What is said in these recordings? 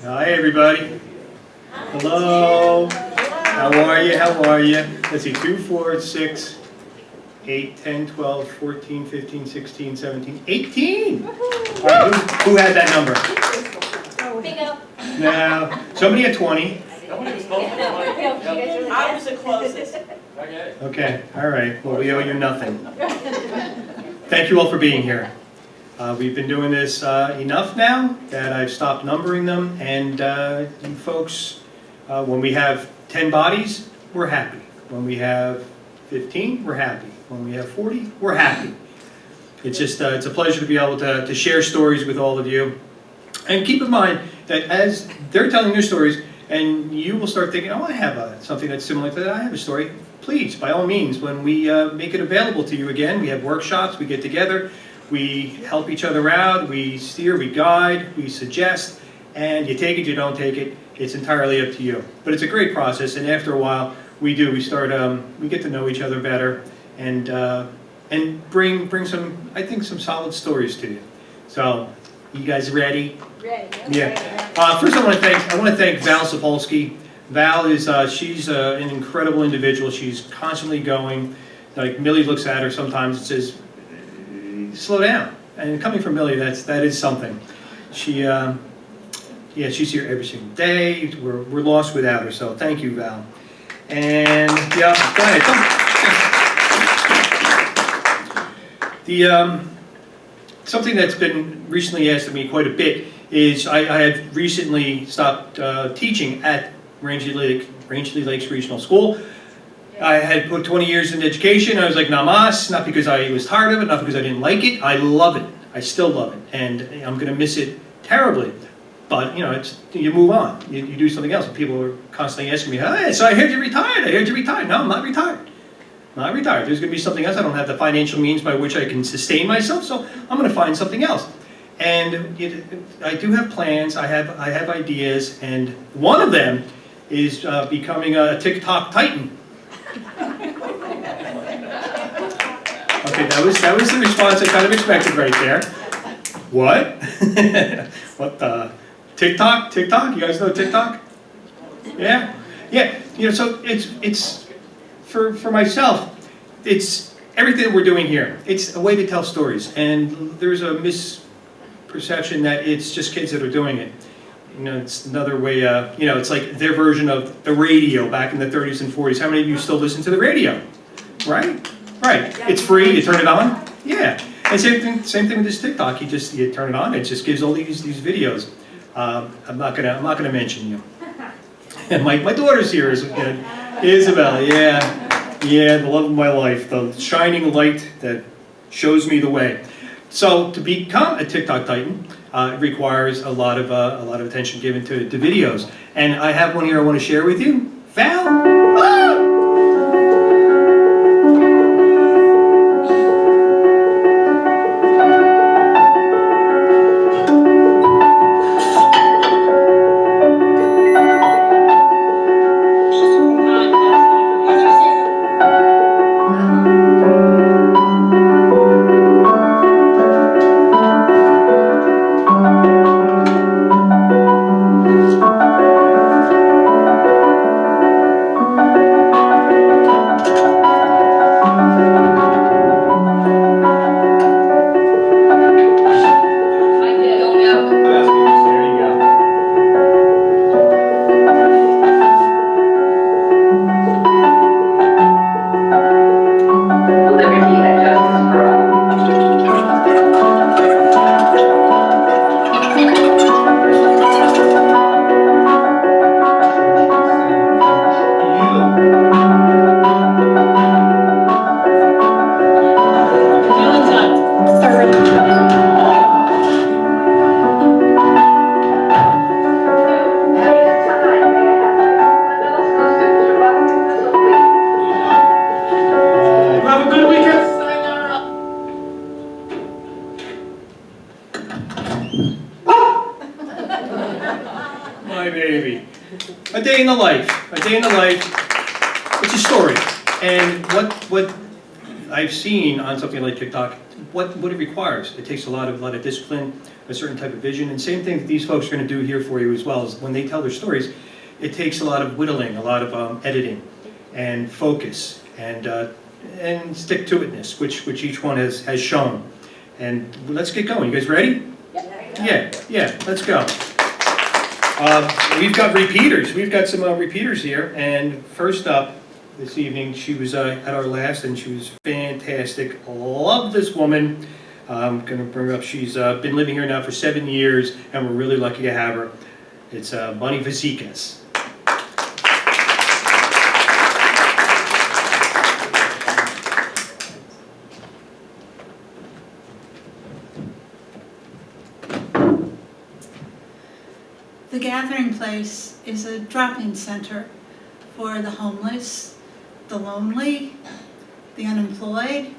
Hi, everybody. Hello. How are you? How are you? Let's see, 2, 4, 6, 8, 10, 12, 14, 15, 16, 17, 18. All right, who had that number? Bingo. No. Somebody had 20. I was the closest. Okay, all right. Well, we owe you nothing. Thank you all for being here. We've been doing this enough now that I've stopped numbering them, and you folks, when we have 10 bodies, we're happy. When we have 15, we're happy. When we have 40, we're happy. It's just, it's a pleasure to be able to share stories with all of you. And keep in mind that as they're telling their stories, and you will start thinking, oh, I have something that's similar to that, I have a story. Please, by all means, when we make it available to you again, we have workshops, we get together, we help each other out, we steer, we guide, we suggest, and you take it, you don't take it, it's entirely up to you. But it's a great process, and after a while, we start, we get to know each other better, and bring some, I think, some solid stories to you. So, you guys ready? Ready. Yeah. First, I want to thank Val Sapolsky. Val is she's an incredible individual. She's constantly going. Like Millie looks at her sometimes and says, "Slow down." And coming from Millie, that is something. She she's here every single day. We're lost without her. So thank you, Val. And yeah, go ahead. Something that's been recently asked of me quite a bit is I had recently stopped teaching at Rangeley Lakes Regional School. I had put 20 years in education. I was like, namas, not because I was tired of it, not because I didn't like it. I love it. I still love it. And I'm going to miss it terribly. But, you know, you move on. You do something else. And people are constantly asking me, hey, so I heard you retired. I heard you retired. No, I'm not retired. Not retired. There's going to be something else. I don't have the financial means by which I can sustain myself, so I'm going to find something else. And I do have plans. I have ideas, and one of them is becoming a TikTok titan. Okay, that was the response I kind of expected right there. What? What the TikTok? TikTok? You guys know TikTok? Yeah, yeah. You know, so it's. For myself, it's everything that we're doing here. It's a way to tell stories, and there's a misperception that it's just kids that are doing it. You know, it's another way. You know, it's like their version of the radio back in the 30s and 40s. How many of you still listen to the radio? Right, right. It's free. You turn it on. Yeah. And same thing with this TikTok. You turn it on. It just gives all these videos. I'm not gonna mention you. And my daughter's here is Isabel. Yeah, the love of my life, the shining light that shows me the way. So to become a TikTok titan, it requires a lot of attention given to videos. And I have one here I want to share with you. Val. Ah! My baby. A day in the life. A day in the life. It's a story. And what I've seen on something like TikTok what it requires. It takes a lot of discipline, a certain type of vision, and same thing that these folks are going to do here for you as well. Is when they tell their stories, it takes a lot of whittling, a lot of editing, and focus, and stick-to-itness, which each one has shown. And let's get going. You guys ready? Yeah, let's go. We've got repeaters. We've got some repeaters here. And first up this evening, she was at our last, and she was fantastic. Love this woman. I'm going to bring her up. She's been living here now for 7 years, and we're really lucky to have her. It's Bunny Fazekas. The Gathering Place is a drop-in center for the homeless, the lonely, the unemployed,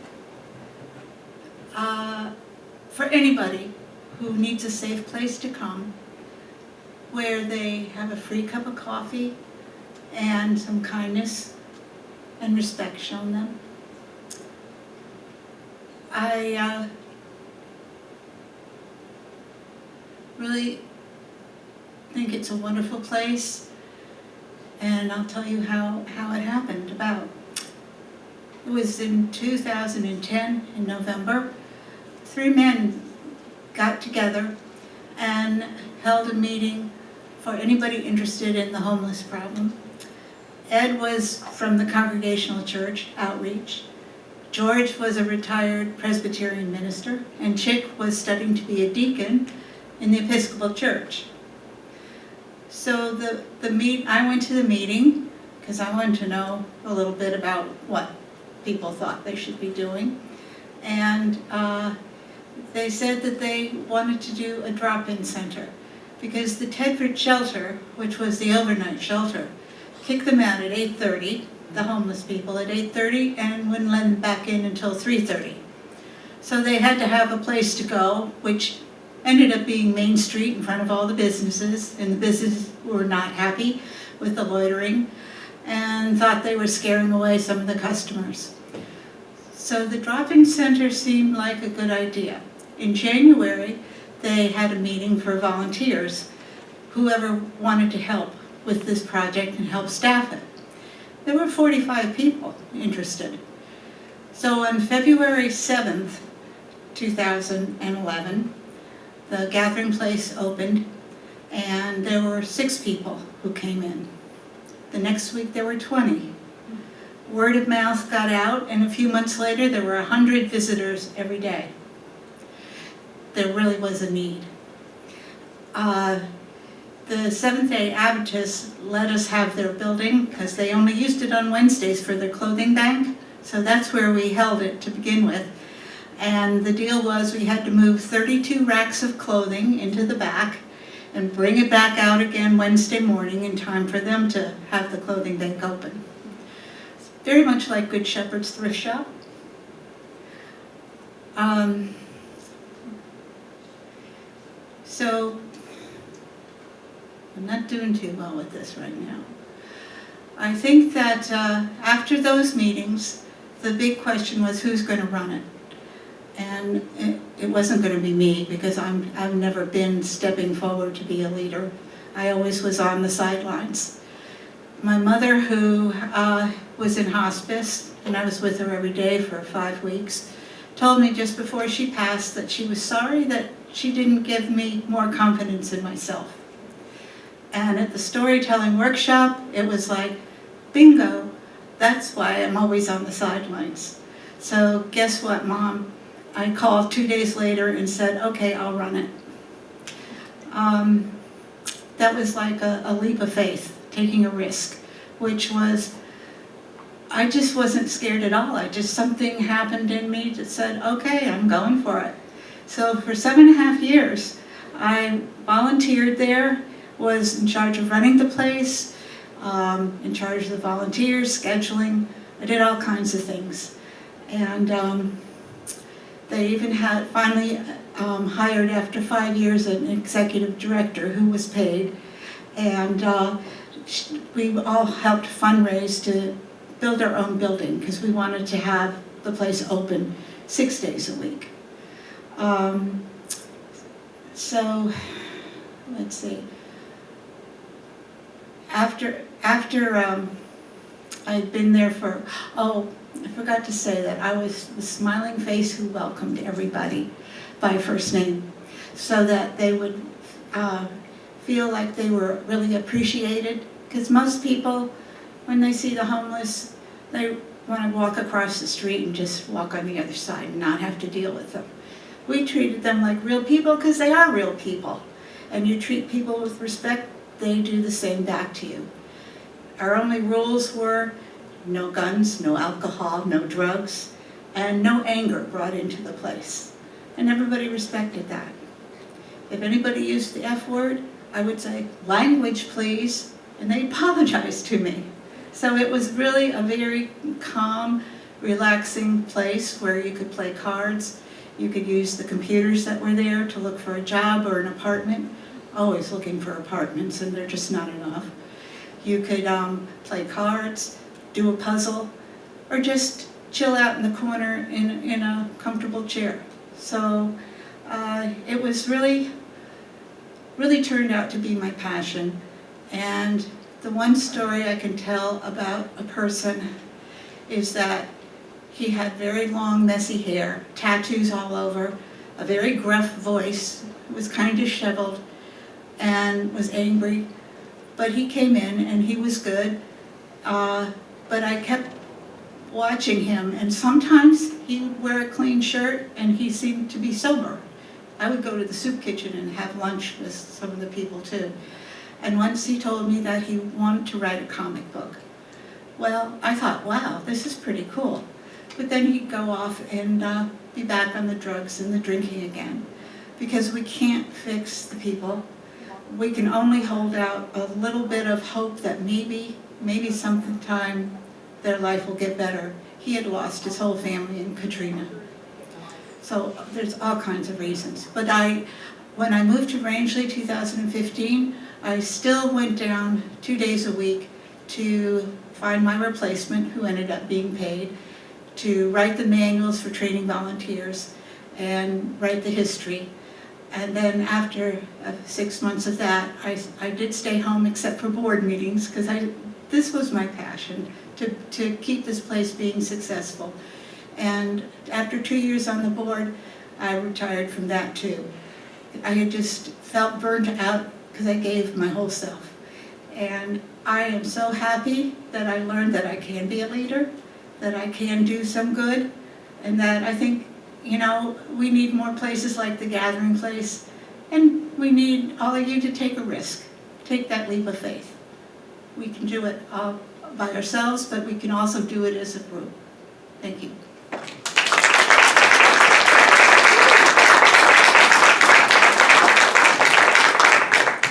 for anybody who needs a safe place to come, where they have a free cup of coffee and some kindness and respect shown them. I really think it's a wonderful place, and I'll tell you how it happened about. It was in 2010, in November. 3 men got together and held a meeting for anybody interested in the homeless problem. Ed was from the Congregational Church Outreach. George was a retired Presbyterian minister, and Chick was studying to be a deacon in the Episcopal Church. So I went to the meeting because I wanted to know a little bit about what people thought they should be doing. And they said that they wanted to do a drop-in center because the Tedford shelter, which was the overnight shelter, kicked them out at 8:30, the homeless people at 8:30, and wouldn't let them back in until 3:30. So they had to have a place to go, which ended up being Main Street in front of all the businesses, and the businesses were not happy with the loitering and thought they were scaring away some of the customers. So the drop-in center seemed like a good idea. In January, they had a meeting for volunteers, whoever wanted to help with this project and help staff it. There were 45 people interested. So on February 7th, 2011, the Gathering Place opened, and there were 6 people who came in. The next week there were 20. Word of mouth got out, and a few months later there were 100 visitors every day. There really was a need. The Seventh-day Adventists let us have their building because they only used it on Wednesdays for their clothing bank, so that's where we held it to begin with. And the deal was we had to move 32 racks of clothing into the back and bring it back out again Wednesday morning in time for them to have the clothing bank open. It's very much like Good Shepherd's thrift shop. So I'm not doing too well with this right now. I think that after those meetings, the big question was who's going to run it. And it wasn't going to be me because I've never been stepping forward to be a leader. I always was on the sidelines. My mother, who was in hospice, and I was with her every day for 5 weeks, told me just before she passed that she was sorry that she didn't give me more confidence in myself. And at the storytelling workshop, it was like, bingo, that's why I'm always on the sidelines. So guess what, Mom? I called 2 days later and said, okay, I'll run it. That was like a leap of faith, taking a risk, which was, I just wasn't scared at all. Something happened in me that said, okay, I'm going for it. So for 7.5 years, I volunteered there, was in charge of running the place, in charge of the volunteers, scheduling. I did all kinds of things. And they even had finally hired, after 5 years, an executive director who was paid. And we all helped fundraise to build our own building because we wanted to have the place open 6 days a week. So, let's see. After I'd been there for, oh, I forgot to say that I was the smiling face who welcomed everybody by first name, so that they would feel like they were really appreciated. Because most people, when they see the homeless, they want to walk across the street and just walk on the other side and not have to deal with them. We treated them like real people because they are real people. And you treat people with respect, they do the same back to you. Our only rules were no guns, no alcohol, no drugs, and no anger brought into the place. And everybody respected that. If anybody used the F word, I would say, language please, and they apologized to me. So it was really a very calm, relaxing place where you could play cards. You could use the computers that were there to look for a job or an apartment. Always looking for apartments, and they're just not enough. You could play cards, do a puzzle, or just chill out in the corner in a comfortable chair. So it was really turned out to be my passion. And the one story I can tell about a person is that he had very long, messy hair, tattoos all over, a very gruff voice, was kind of disheveled, and was angry. But he came in and he was good. But I kept watching him, and sometimes he would wear a clean shirt and he seemed to be sober. I would go to the soup kitchen and have lunch with some of the people too. And once he told me that he wanted to write a comic book. Well, I thought, wow, this is pretty cool. But then he'd go off and be back on the drugs and the drinking again. Because we can't fix the people. We can only hold out a little bit of hope that maybe sometime their life will get better. He had lost his whole family in Katrina. So there's all kinds of reasons. But when I moved to Rangeley 2015, I still went down 2 days a week to find my replacement, who ended up being paid, to write the manuals for training volunteers and write the history. And then after 6 months of that, I did stay home except for board meetings, because this was my passion, to keep this place being successful. And after 2 years on the board, I retired from that too. I had just felt burnt out because I gave my whole self. And I am so happy that I learned that I can be a leader, that I can do some good, and that I think, you know, we need more places like the Gathering Place, and we need all of you to take a risk, take that leap of faith. We can do it all by ourselves, but we can also do it as a group. Thank you.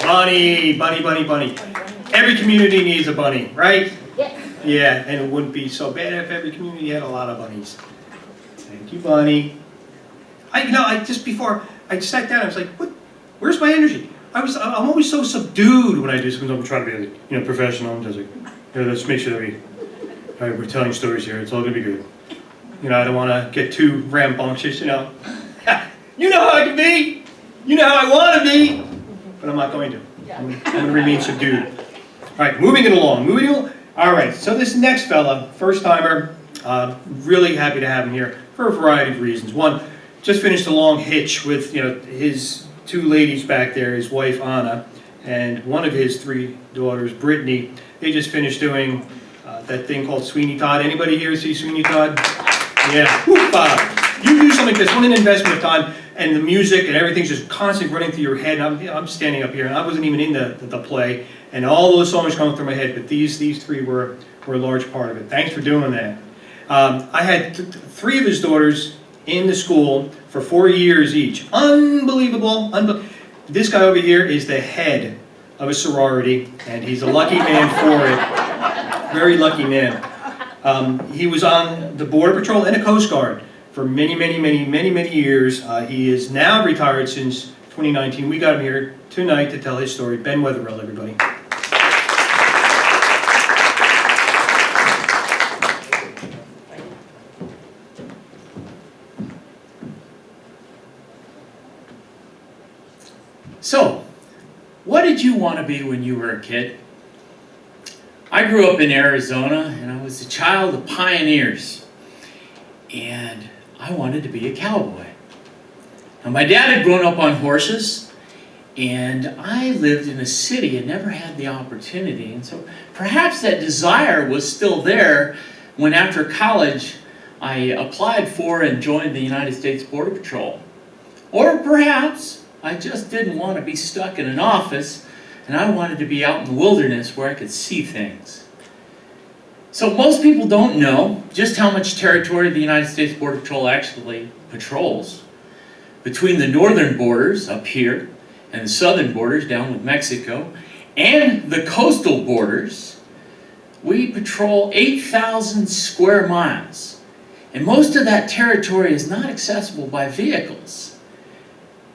Bunny. Every community needs a bunny, right? Yes. Yeah, and it wouldn't be so bad if every community had a lot of bunnies. Thank you, Bunny. Just before I sat down, I was like, "What? Where's my energy?" I'm always so subdued when I do something. I'm trying to be, professional. I'm just like, let's make sure that we're telling stories here. It's all gonna be good. I don't want to get too rambunctious. You know how I can be. You know how I want to be. But I'm not going to. I'm going to remain subdued. All right, moving it along. All right, so this next fella, first timer, really happy to have him here for a variety of reasons. One, just finished a long hitch with his two ladies back there, his wife Anna, and one of his 3 daughters, Brittany. They just finished doing that thing called Sweeney Todd. Anybody here see Sweeney Todd? Yeah. You do something like this, what an investment of time. And the music and everything's just constantly running through your head. And I'm standing up here, and I wasn't even in the play, and all those songs going through my head. But these 3 were a large part of it. Thanks for doing that. I had 3 of his daughters in the school for 4 years each. Unbelievable. This guy over here is the head of a sorority, and he's a lucky man for it. Very lucky man. He was on the Border Patrol and the Coast Guard for many years. He is now retired since 2019. We got him here tonight to tell his story. Ben Wetherill, everybody. So, what did you want to be when you were a kid? I grew up in Arizona, and I was a child of pioneers. And I wanted to be a cowboy. Now, my dad had grown up on horses, and I lived in a city and never had the opportunity. And so perhaps that desire was still there when after college I applied for and joined the United States Border Patrol. Or perhaps I just didn't want to be stuck in an office and I wanted to be out in the wilderness where I could see things. So most people don't know just how much territory the United States Border Patrol actually patrols. Between the northern borders up here and the southern borders down with Mexico and the coastal borders, we patrol 8,000 square miles. And most of that territory is not accessible by vehicles.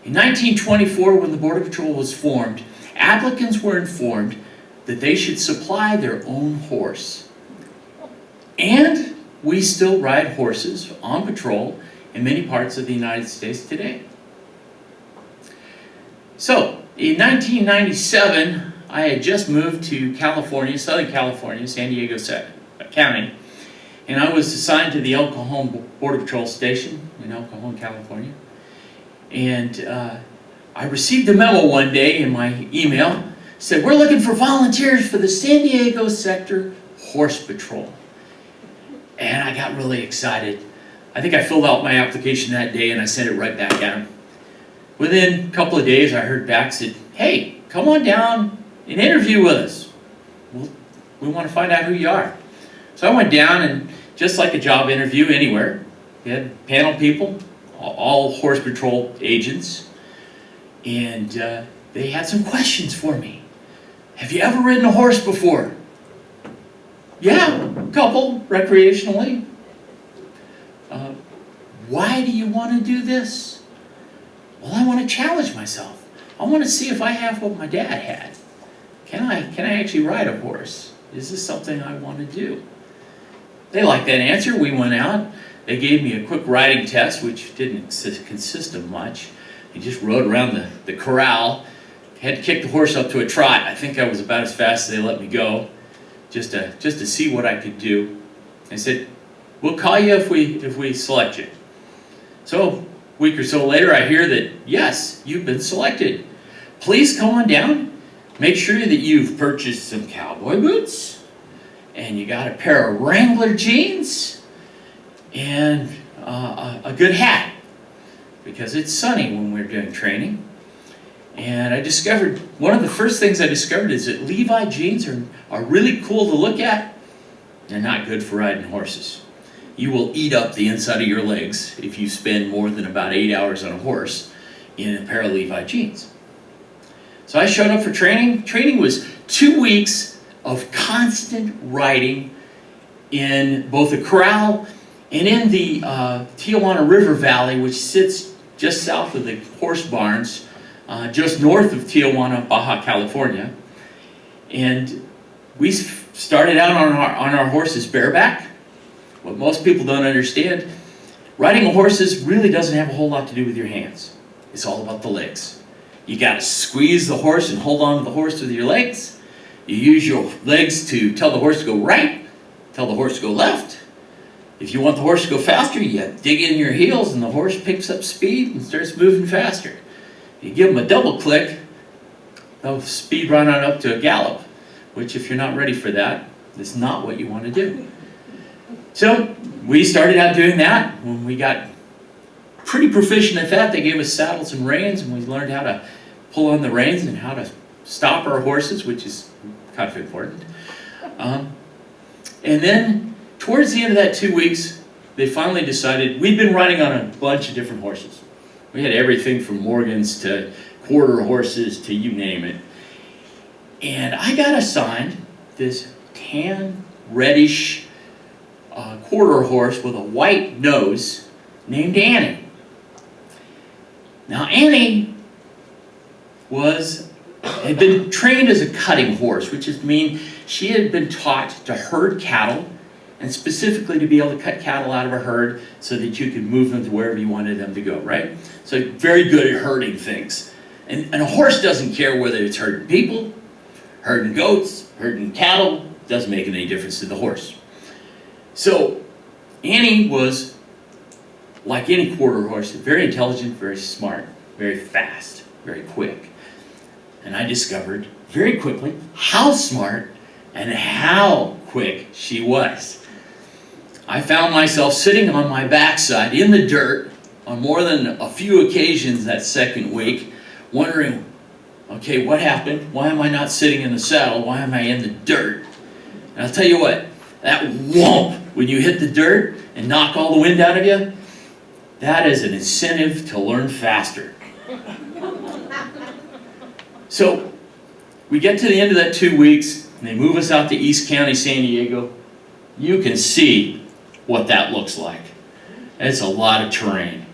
In 1924, when the Border Patrol was formed, applicants were informed that they should supply their own horse. And we still ride horses on patrol in many parts of the United States today. So, in 1997, I had just moved to California, Southern California, San Diego County, and I was assigned to the El Cajon Border Patrol Station in El Cajon, California. And I received a memo one day in my email, said, "We're looking for volunteers for the San Diego Sector Horse Patrol." And I got really excited. I think I filled out my application that day and I sent it right back at him. Within a couple of days, I heard back, said, "Hey, come on down and interview with us. We want to find out who you are." So I went down, and just like a job interview anywhere, we had panel people, all horse patrol agents, and they had some questions for me. "Have you ever ridden a horse before?" "Yeah, a couple, recreationally." "Why do you want to do this?" "Well, I want to challenge myself. I want to see if I have what my dad had. Can I actually ride a horse? Is this something I want to do?" They liked that answer. We went out. They gave me a quick riding test, which didn't consist of much. I just rode around the corral. Had to kick the horse up to a trot. I think I was about as fast as they let me go, just to see what I could do. They said, "We'll call you if we select you." So a week or so later, I hear that, "Yes, you've been selected. Please come on down. Make sure that you've purchased some cowboy boots, and you got a pair of Wrangler jeans, and a good hat, because it's sunny when we're doing training." And I discovered, one of the first things I discovered is that Levi jeans are really cool to look at. They're not good for riding horses. You will eat up the inside of your legs if you spend more than about 8 hours on a horse in a pair of Levi jeans. So I showed up for training. Training was 2 weeks of constant riding in both the corral and in the Tijuana River Valley, which sits just south of the horse barns, just north of Tijuana, Baja California. And we started out on our horses bareback. What most people don't understand, riding a horse really doesn't have a whole lot to do with your hands. It's all about the legs. You got to squeeze the horse and hold on to the horse with your legs. You use your legs to tell the horse to go right, tell the horse to go left. If you want the horse to go faster, you dig in your heels and the horse picks up speed and starts moving faster. You give them a double click, they'll speed right on up to a gallop, which if you're not ready for that, is not what you want to do. So we started out doing that. When we got pretty proficient at that, they gave us saddles and reins, and we learned how to pull on the reins and how to stop our horses, which is kind of important. And then towards the end of that 2 weeks, they finally decided, we'd been riding on a bunch of different horses. We had everything from Morgans to quarter horses to you name it. And I got assigned this tan, reddish quarter horse with a white nose named Annie. Now Annie had been trained as a cutting horse, which means she had been taught to herd cattle, and specifically to be able to cut cattle out of a herd so that you could move them to wherever you wanted them to go, right? So very good at herding things. And a horse doesn't care whether it's herding people, herding goats, herding cattle, doesn't make any difference to the horse. So Annie was, like any quarter horse, very intelligent, very smart, very fast, very quick. And I discovered very quickly how smart and how quick she was. I found myself sitting on my backside in the dirt on more than a few occasions that second week, wondering, okay, what happened? Why am I not sitting in the saddle? Why am I in the dirt? And I'll tell you what, that whomp, when you hit the dirt and knock all the wind out of you, that is an incentive to learn faster. So we get to the end of that 2 weeks, and they move us out to East County, San Diego. You can see what that looks like. It's a lot of terrain.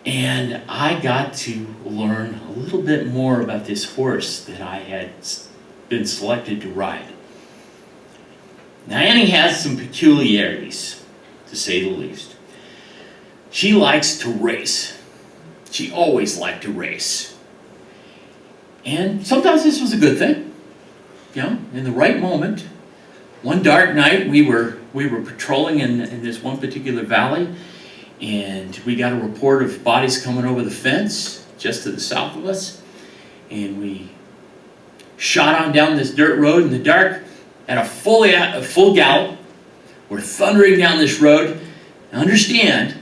And I got to learn a little bit more about this horse that I had been selected to ride. Now, Annie has some peculiarities, to say the least. She likes to race. She always liked to race. And sometimes this was a good thing. You know, in the right moment. One dark night, we were patrolling in this one particular valley, and we got a report of bodies coming over the fence just to the south of us. And we shot on down this dirt road in the dark at a full gallop. We're thundering down this road. Now understand,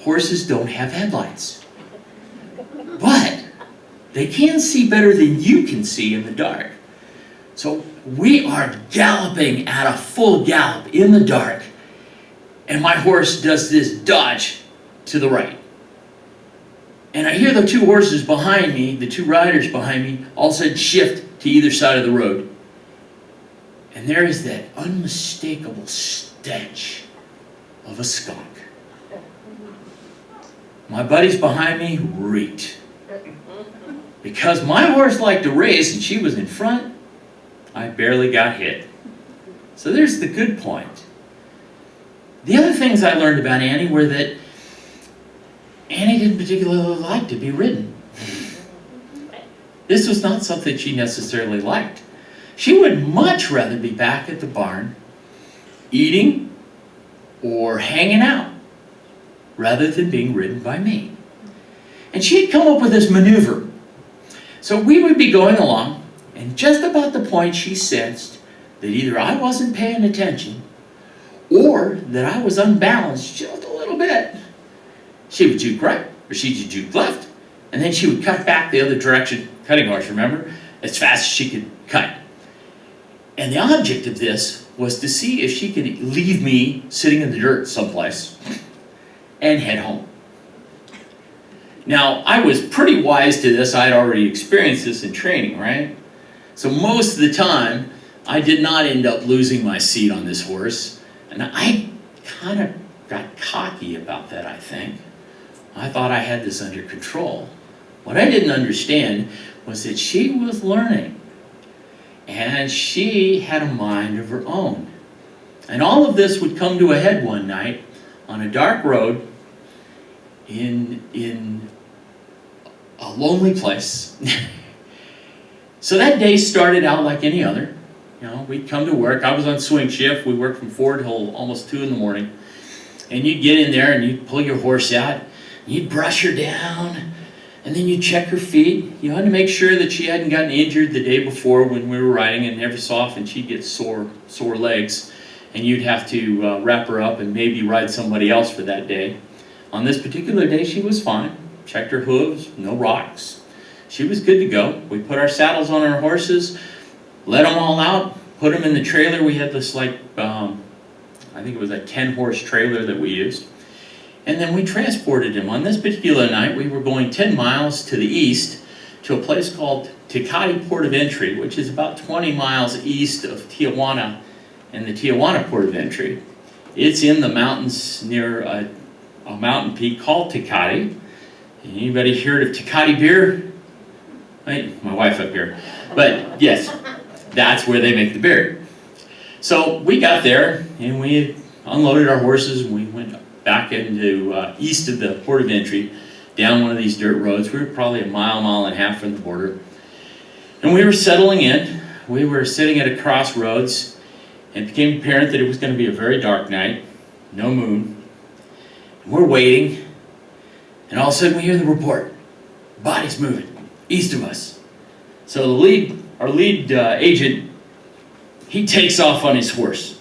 horses don't have headlights. But they can see better than you can see in the dark. So we are galloping at a full gallop in the dark, and my horse does this dodge to the right. And I hear the two horses behind me, the two riders behind me, all of a sudden shift to either side of the road. And there is that unmistakable stench of a skunk. My buddies behind me reeked. Because my horse liked to race and she was in front, I barely got hit. So there's the good point. The other things I learned about Annie were that Annie didn't particularly like to be ridden. This was not something she necessarily liked. She would much rather be back at the barn, eating or hanging out, rather than being ridden by me. And she had come up with this maneuver. So we would be going along, and just about the point she sensed that either I wasn't paying attention or that I was unbalanced just a little bit, she would juke right or she would juke left, and then she would cut back the other direction, cutting horse, remember, as fast as she could cut. And the object of this was to see if she could leave me sitting in the dirt someplace and head home. Now, I was pretty wise to this. I had already experienced this in training, right? So most of the time, I did not end up losing my seat on this horse. And I kind of got cocky about that, I think. I thought I had this under control. What I didn't understand was that she was learning. And she had a mind of her own. And all of this would come to a head one night on a dark road in a lonely place. So that day started out like any other. You know, we'd come to work. I was on swing shift. We worked from 4 till almost 2 in the morning. And you'd get in there and you'd pull your horse out. And you'd brush her down. And then you'd check her feet. You had to make sure that she hadn't gotten injured the day before when we were riding. And every so often she'd get sore legs. And you'd have to wrap her up and maybe ride somebody else for that day. On this particular day, she was fine. Checked her hooves, no rocks. She was good to go. We put our saddles on our horses, let them all out, put them in the trailer. We had this I think it was a 10-horse trailer that we used. And then we transported him. On this particular night, we were going 10 miles to the east to a place called Tecate Port of Entry, which is about 20 miles east of Tijuana and the Tijuana Port of Entry. It's in the mountains near a mountain peak called Tecate. Anybody heard of Tecate beer? My wife up here. But yes, that's where they make the beer. So we got there and we unloaded our horses and we went back into east of the port of entry down one of these dirt roads. We were probably a mile and a half from the border. And we were settling in. We were sitting at a crossroads, and it became apparent that it was going to be a very dark night, no moon. And we're waiting, and all of a sudden we hear the report. Bodies moving, east of us. So our lead agent, he takes off on his horse.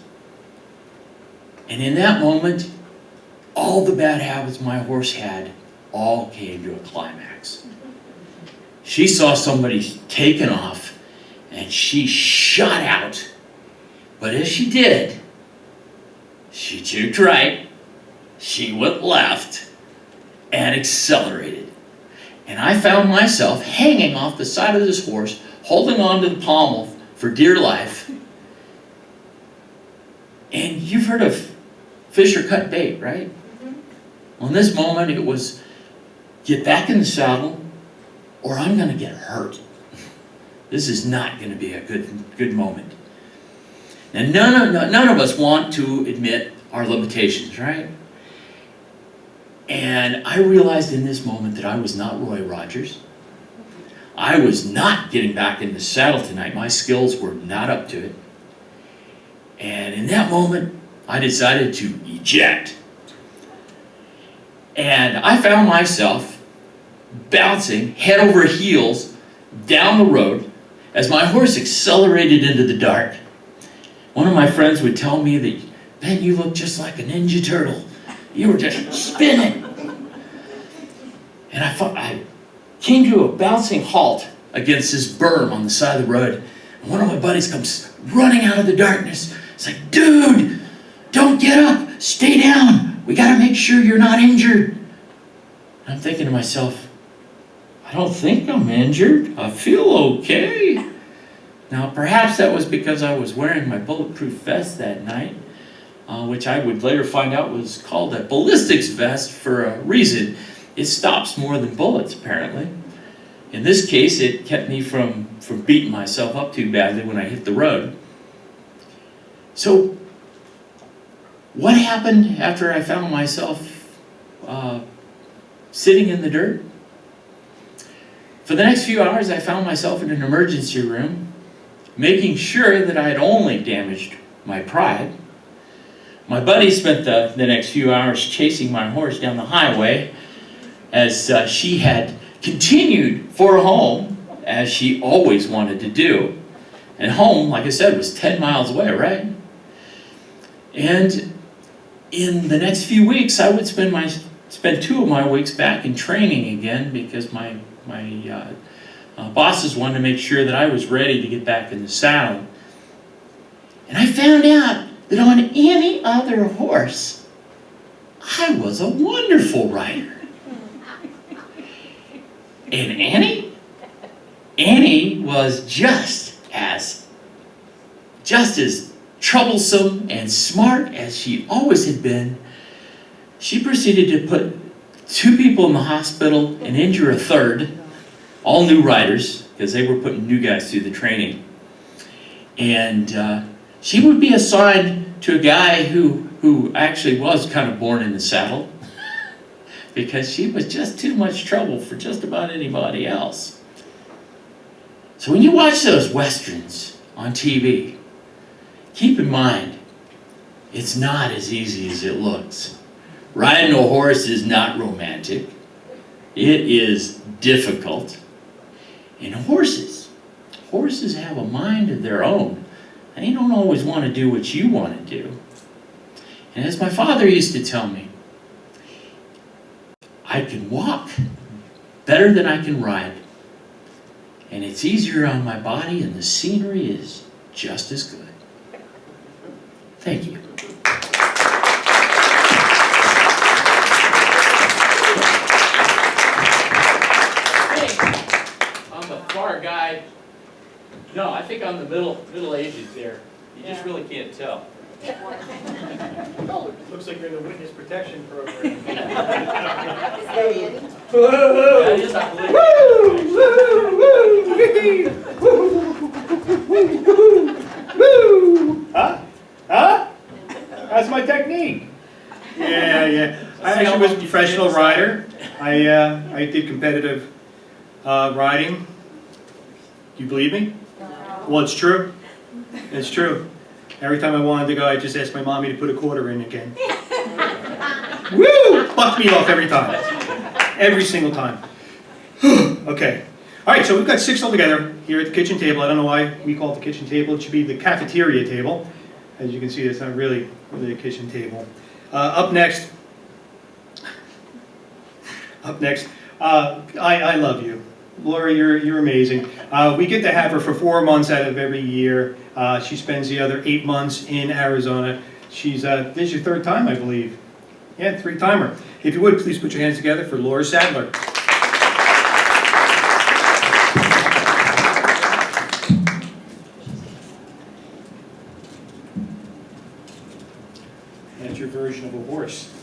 And in that moment, all the bad habits my horse had all came to a climax. She saw somebody taken off, and she shot out. But as she did, she juked right, she went left, and accelerated. And I found myself hanging off the side of this horse, holding on to the pommel for dear life. And you've heard of fish or cut bait, right? Well, in this moment, it was get back in the saddle, or I'm going to get hurt. This is not going to be a good moment. And none of us want to admit our limitations, right? And I realized in this moment that I was not Roy Rogers. I was not getting back in the saddle tonight. My skills were not up to it. And in that moment, I decided to eject. And I found myself bouncing head over heels down the road as my horse accelerated into the dark. One of my friends would tell me that, Ben, you look just like a Ninja Turtle. You were just spinning. And I came to a bouncing halt against this berm on the side of the road. And one of my buddies comes running out of the darkness. It's like, dude, don't get up. Stay down. We got to make sure you're not injured. And I'm thinking to myself, I don't think I'm injured. I feel okay. Now, perhaps that was because I was wearing my bulletproof vest that night, which I would later find out was called a ballistics vest for a reason. It stops more than bullets, apparently. In this case, it kept me from beating myself up too badly when I hit the road. So, what happened after I found myself sitting in the dirt? For the next few hours, I found myself in an emergency room, making sure that I had only damaged my pride. My buddy spent the next few hours chasing my horse down the highway as she had continued for home, as she always wanted to do. And home, like I said, was 10 miles away, right? And in the next few weeks, I would spend 2 of my weeks back in training again, because my bosses wanted to make sure that I was ready to get back in the saddle. And I found out that on any other horse, I was a wonderful rider. And Annie was just as troublesome and smart as she always had been. She proceeded to put 2 people in the hospital and injure a third, all new riders, because they were putting new guys through the training. And she would be assigned to a guy who actually was kind of born in the saddle, because she was just too much trouble for just about anybody else. So when you watch those westerns on TV, keep in mind, it's not as easy as it looks. Riding a horse is not romantic. It is difficult. And horses have a mind of their own. They don't always want to do what you want to do. And as my father used to tell me, I can walk better than I can ride. And it's easier on my body, and the scenery is just as good. Thank you. I'm a far guy. No, I think I'm the middle ages there. You just really can't tell. Looks like you're in the witness protection program. That is Huh? That's my technique. Yeah. I actually was a professional rider. I did competitive riding. Do you believe me? Well, it's true. It's true. Every time I wanted to go, I just asked my mommy to put a quarter in again. Woo! Bucked me off every time. Every single time. Okay. All right, so we've got 6 altogether here at the kitchen table. I don't know why we call it the kitchen table. It should be the cafeteria table. As you can see, it's not really a kitchen table. Up next, I love you. Laura, you're amazing. We get to have her for 4 months out of every year. She spends the other 8 months in Arizona. She's, this is your 3rd time, I believe. Yeah, 3-timer. If you would, please put your hands together for Laura Sadler. That's your version of a horse.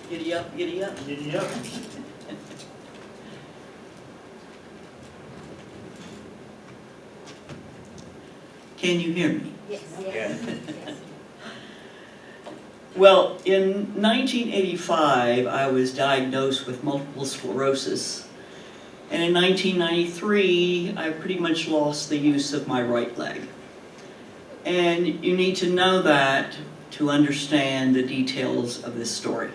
Giddy up, giddy up. Giddy up. Can you hear me? Yes. Well, in 1985, I was diagnosed with multiple sclerosis. And in 1993, I pretty much lost the use of my right leg. And you need to know that to understand the details of this story.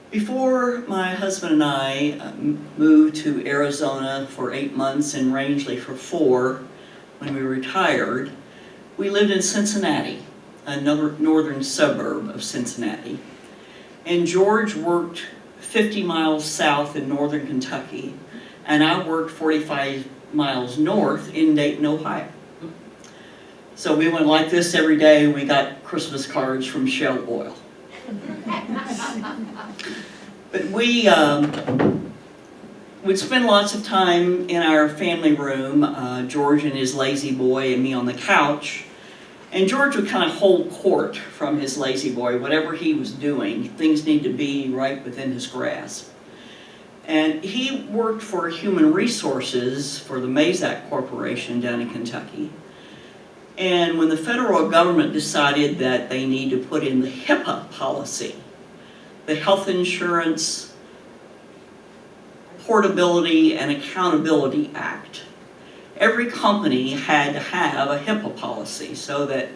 Before my husband and I moved to Arizona for 8 months and Rangeley for 4, when we retired, we lived in Cincinnati, another northern suburb of Cincinnati. And George worked 50 miles south in northern Kentucky, and I worked 45 miles north in Dayton, Ohio. So we went like this every day. We got Christmas cards from Shell Oil. But we would spend lots of time in our family room, George and his lazy boy and me on the couch. And George would kind of hold court from his lazy boy. Whatever he was doing, things need to be right within his grasp. And he worked for human resources for the Mazak Corporation down in Kentucky. And when the federal government decided that they need to put in the HIPAA policy, the Health Insurance Portability and Accountability Act, every company had to have a HIPAA policy so that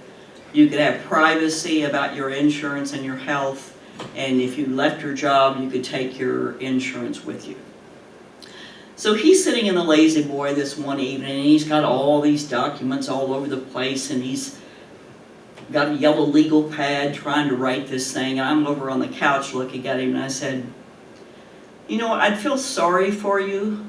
you could have privacy about your insurance and your health, and if you left your job, you could take your insurance with you. So he's sitting in the lazy boy this one evening, and he's got all these documents all over the place, and he's got a yellow legal pad trying to write this thing. I'm over on the couch looking at him, and I said, you know what, I'd feel sorry for you,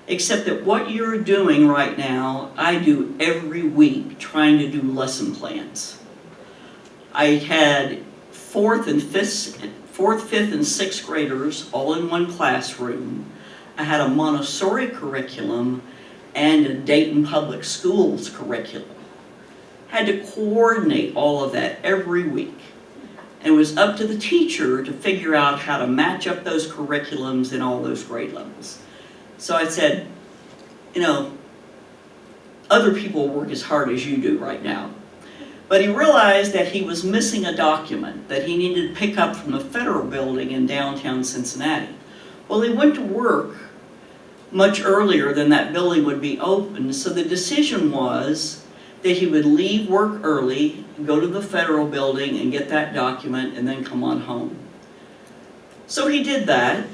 except that what you're doing right now, I do every week trying to do lesson plans. I had 4th, 5th, and 6th graders all in one classroom. I had a Montessori curriculum and a Dayton Public Schools curriculum. Had to coordinate all of that every week. And it was up to the teacher to figure out how to match up those curriculums in all those grade levels. So I said, you know, other people work as hard as you do right now. But he realized that he was missing a document that he needed to pick up from the federal building in downtown Cincinnati. Well, he went to work much earlier than that building would be open, so the decision was that he would leave work early, go to the federal building and get that document, and then come on home. So he did that,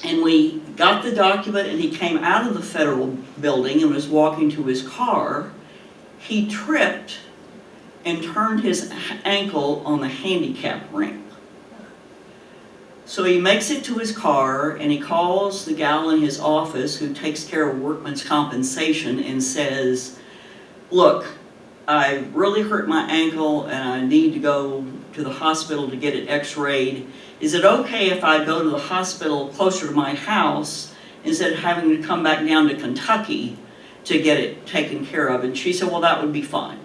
and we got the document, and he came out of the federal building and was walking to his car. He tripped and turned his ankle on the handicap ramp. So he makes it to his car, and he calls the gal in his office who takes care of workman's compensation and says, look, I really hurt my ankle and I need to go to the hospital to get it x-rayed. Is it okay if I go to the hospital closer to my house instead of having to come back down to Kentucky to get it taken care of? And she said, well, that would be fine.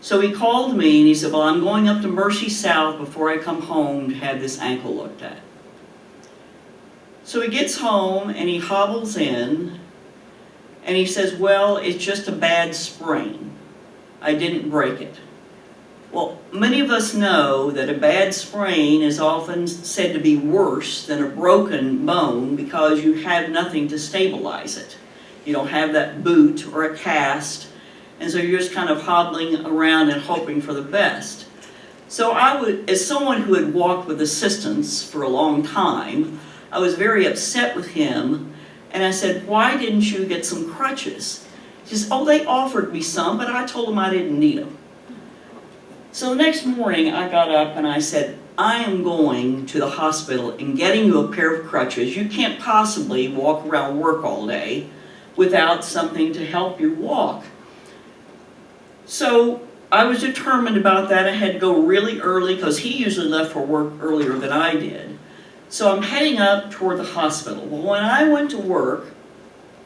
So he called me and he said, well, I'm going up to Mercy South before I come home to have this ankle looked at. So he gets home and he hobbles in and he says, well, it's just a bad sprain. I didn't break it. Well, many of us know that a bad sprain is often said to be worse than a broken bone because you have nothing to stabilize it. You don't have that boot or a cast, and so you're just kind of hobbling around and hoping for the best. So as someone who had walked with assistance for a long time, I was very upset with him, and I said, "Why didn't you get some crutches?" He says, "Oh, they offered me some, but I told them I didn't need them." So the next morning I got up and I said, "I am going to the hospital and getting you a pair of crutches. You can't possibly walk around work all day without something to help you walk." So I was determined about that. I had to go really early because he usually left for work earlier than I did. So I'm heading up toward the hospital. Well, when I went to work,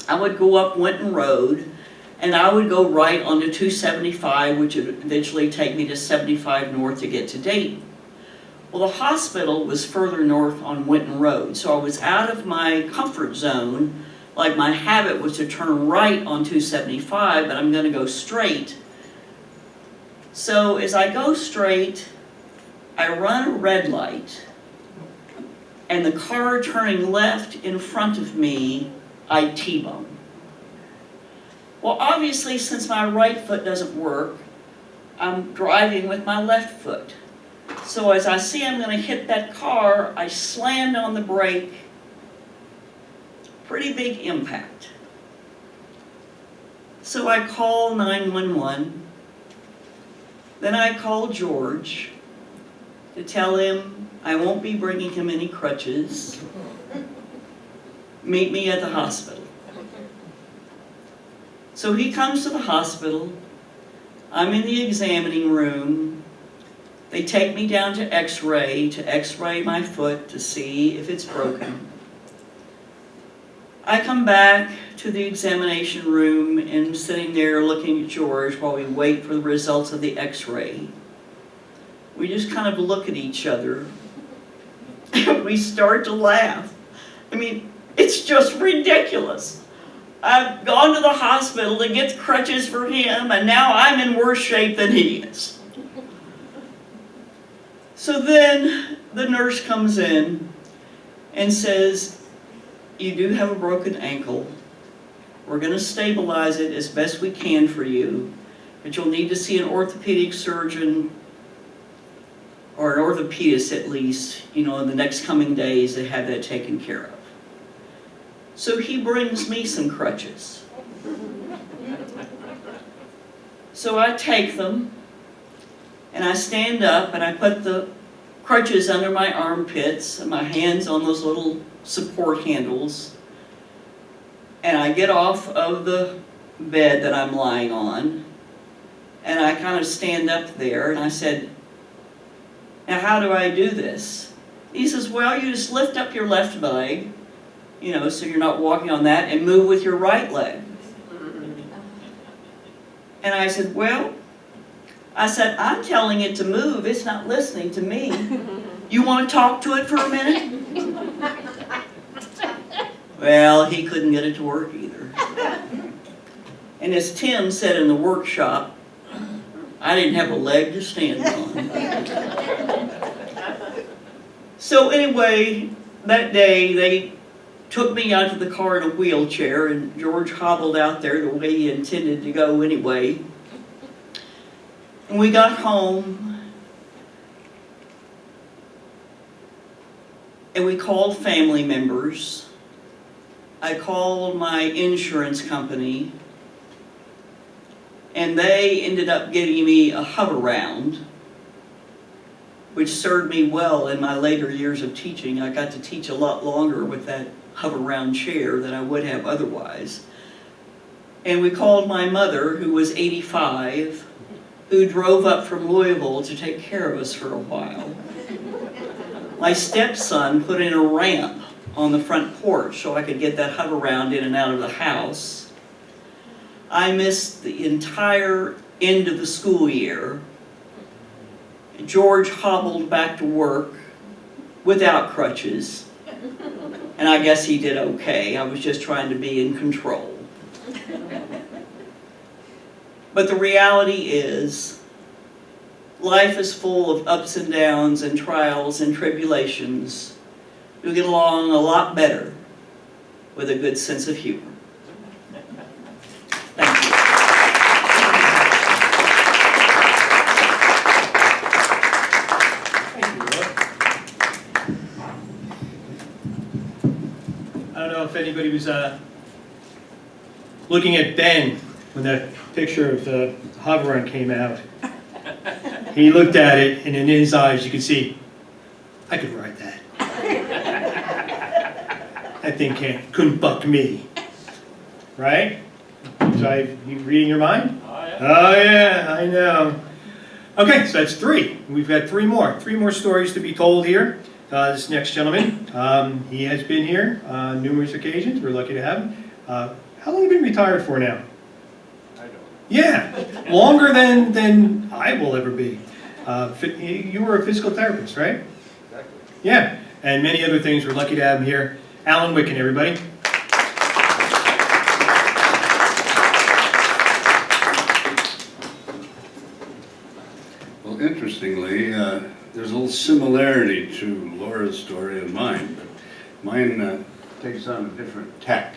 I would go up Winton Road, and I would go right onto 275, which would eventually take me to 75 North to get to Dayton. Well, the hospital was further north on Winton Road, so I was out of my comfort zone. Like my habit was to turn right on 275, but I'm going to go straight. So as I go straight, I run a red light, and the car turning left in front of me, I T-bone. Well, obviously, since my right foot doesn't work, I'm driving with my left foot. So as I see I'm going to hit that car, I slammed on the brake. Pretty big impact. So I call 911. Then I call George to tell him I won't be bringing him any crutches. Meet me at the hospital. So he comes to the hospital. I'm in the examining room. They take me down to x-ray my foot to see if it's broken. I come back to the examination room and sitting there looking at George while we wait for the results of the x-ray. We just kind of look at each other and we start to laugh. I mean, it's just ridiculous. I've gone to the hospital to get crutches for him, and now I'm in worse shape than he is. So then the nurse comes in and says, "You do have a broken ankle. We're going to stabilize it as best we can for you, but you'll need to see an orthopedic surgeon or an orthopedist at least, in the next coming days to have that taken care of." So he brings me some crutches. So I take them, and I stand up, and I put the crutches under my armpits, and my hands on those little support handles, and I get off of the bed that I'm lying on, and I kind of stand up there, and I said, "Now how do I do this?" He says, "Well, you just lift up your left leg, so you're not walking on that, and move with your right leg." And I said, "I'm telling it to move, it's not listening to me. You want to talk to it for a minute?" Well, he couldn't get it to work either. And as Tim said in the workshop, I didn't have a leg to stand on. So anyway, that day they took me out of the car in a wheelchair, and George hobbled out there the way he intended to go anyway. And we got home, and we called family members. I called my insurance company, and they ended up getting me a hover-round, which served me well in my later years of teaching. I got to teach a lot longer with that hover-round chair than I would have otherwise. And we called my mother, who was 85, who drove up from Louisville to take care of us for a while. My stepson put in a ramp on the front porch so I could get that hover-round in and out of the house. I missed the entire end of the school year. George hobbled back to work without crutches. And I guess he did okay. I was just trying to be in control. But the reality is, life is full of ups and downs and trials and tribulations, you'll get along a lot better with a good sense of humor. Thank you. I don't know if anybody was looking at Ben when that picture of the hover run came out. He looked at it, and in his eyes you could see, I could ride that. That thing couldn't buck me. Right? You reading your mind? Oh yeah, I know. Okay, so that's 3. We've got 3 more. 3 more stories to be told here. This next gentleman, he has been here on numerous occasions. We're lucky to have him. How long have you been retired for now? I don't. Yeah, longer than I will ever be. You were a physical therapist, right? Exactly. Yeah, and many other things. We're lucky to have him here. Alan Wicken, everybody. Well, interestingly, there's a little similarity to Laura's story and mine, but mine takes on a different tack.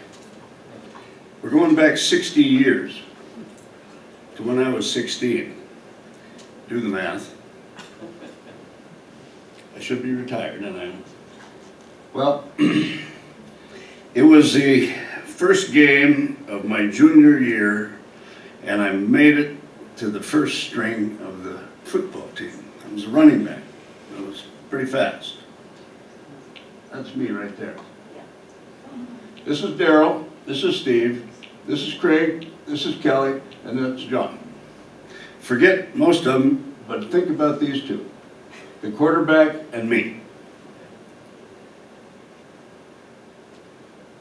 We're going back 60 years to when I was 16. Do the math. I should be retired, and I am. Well, it was the first game of my junior year, and I made it to the first string of the football team. I was a running back. I was pretty fast. That's me right there. This is Daryl, this is Steve, this is Craig, this is Kelly, and that's John. Forget most of them, but think about these 2. The quarterback and me.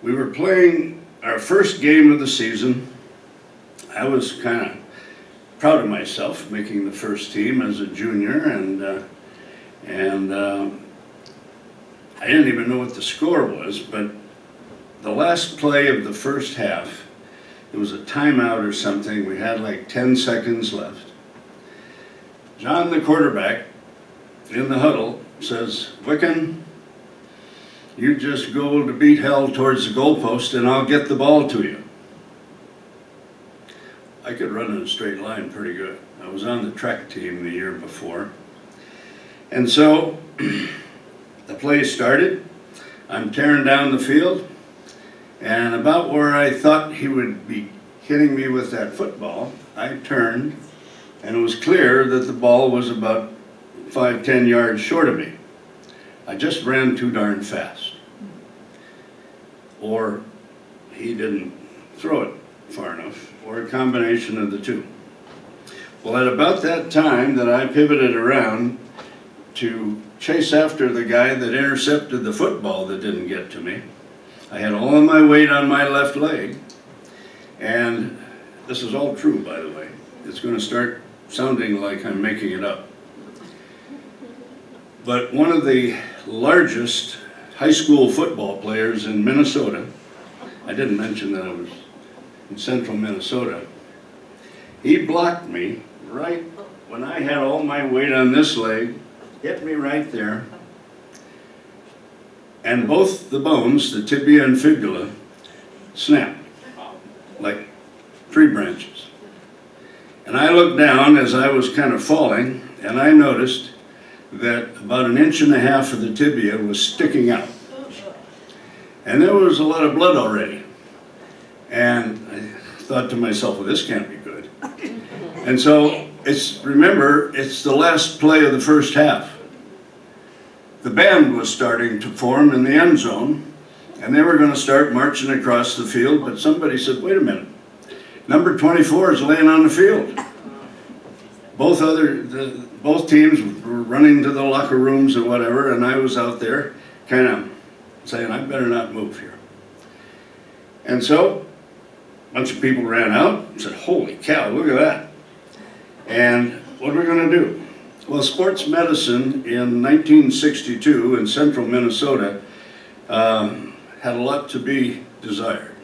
We were playing our first game of the season. I was kind of proud of myself making the first team as a junior, and I didn't even know what the score was, but the last play of the first half, it was a timeout or something. We had like 10 seconds left. John, the quarterback, in the huddle says, Wicken, you just go to beat hell towards the goalpost and I'll get the ball to you. I could run in a straight line pretty good. I was on the track team the year before. And so the play started. I'm tearing down the field, and about where I thought he would be hitting me with that football, I turned, and it was clear that the ball was about 5-10 yards short of me. I just ran too darn fast. Or he didn't throw it far enough, or a combination of the 2. Well, at about that time that I pivoted around to chase after the guy that intercepted the football that didn't get to me, I had all of my weight on my left leg, and this is all true, by the way. It's going to start sounding like I'm making it up. But one of the largest high school football players in Minnesota, I didn't mention that I was in central Minnesota, he blocked me right when I had all my weight on this leg, hit me right there, and both the bones, the tibia and fibula, snapped like tree branches. And I looked down as I was kind of falling, and I noticed that about 1.5 inches of the tibia was sticking out. And there was a lot of blood already. And I thought to myself, well, this can't be good. And so, remember, it's the last play of the first half. The band was starting to form in the end zone, and they were going to start marching across the field, but somebody said, wait a minute, number 24 is laying on the field. Both teams were running to the locker rooms or whatever, and I was out there kind of saying, I better not move here. And so, a bunch of people ran out and said, holy cow, look at that. And what are we going to do? Well, sports medicine in 1962 in central Minnesota had a lot to be desired.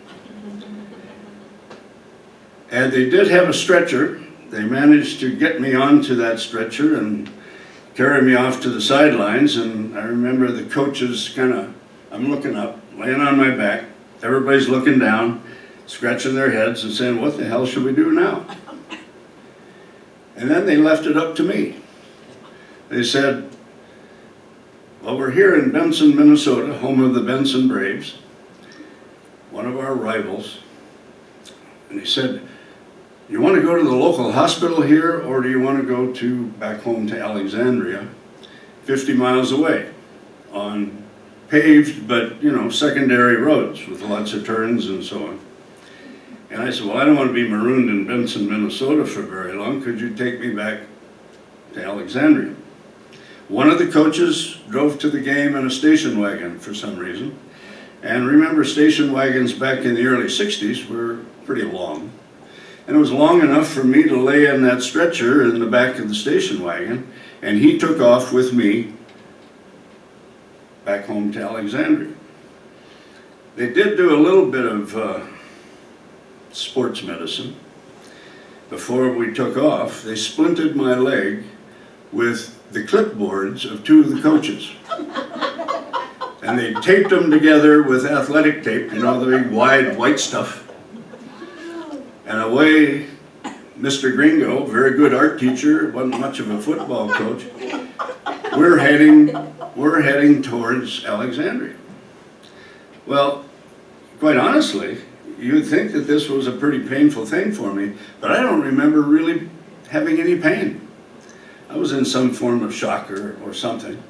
And they did have a stretcher they managed to get me onto that stretcher and carry me off to the sidelines. And I remember the coaches I'm looking up, laying on my back. Everybody's looking down, scratching their heads and saying, what the hell should we do now? And then they left it up to me. They said, well, we're here in Benson, Minnesota, home of the Benson Braves, one of our rivals. And he said, you want to go to the local hospital here, or do you want to go back home to Alexandria, 50 miles away, on paved, but, secondary roads with lots of turns and so on? And I said, well, I don't want to be marooned in Benson, Minnesota for very long. Could you take me back to Alexandria? One of the coaches drove to the game in a station wagon for some reason. And remember, station wagons back in the early 60s were pretty long. And it was long enough for me to lay in that stretcher in the back of the station wagon. And he took off with me back home to Alexandria. They did do a little bit of sports medicine. Before we took off, they splinted my leg with the clipboards of two of the coaches. And they taped them together with athletic tape, the big wide white stuff. And away, Mr. Gringo, very good art teacher, wasn't much of a football coach, we're heading towards Alexandria. Well, quite honestly, you'd think that this was a pretty painful thing for me, but I don't remember really having any pain. I was in some form of shock or something.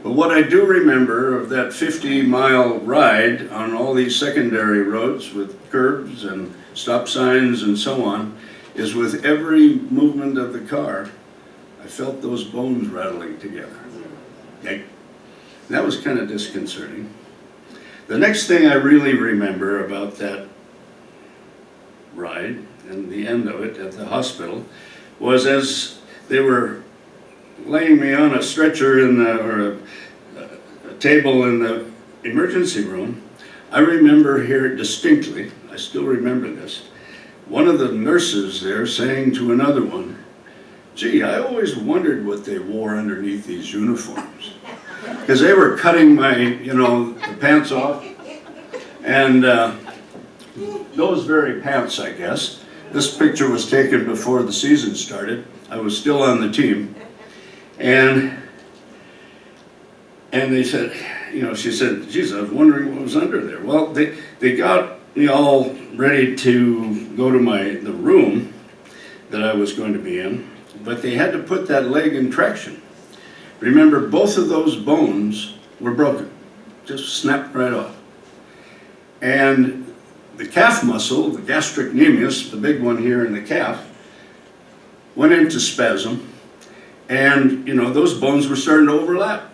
But what I do remember of that 50-mile ride on all these secondary roads with curbs and stop signs and so on, is with every movement of the car, I felt those bones rattling together. Okay. That was kind of disconcerting. The next thing I really remember about that ride and the end of it at the hospital was as they were laying me on a stretcher or a table in the emergency room, I remember here distinctly, I still remember this, one of the nurses there saying to another one, gee, I always wondered what they wore underneath these uniforms. Because they were cutting my, the pants off. And those very pants, I guess. This picture was taken before the season started. I was still on the team. And they said, she said, geez, I was wondering what was under there. Well, they got me all ready to go to the room that I was going to be in, but they had to put that leg in traction. Remember, both of those bones were broken, just snapped right off. And the calf muscle, the gastrocnemius, the big one here in the calf, went into spasm, and those bones were starting to overlap.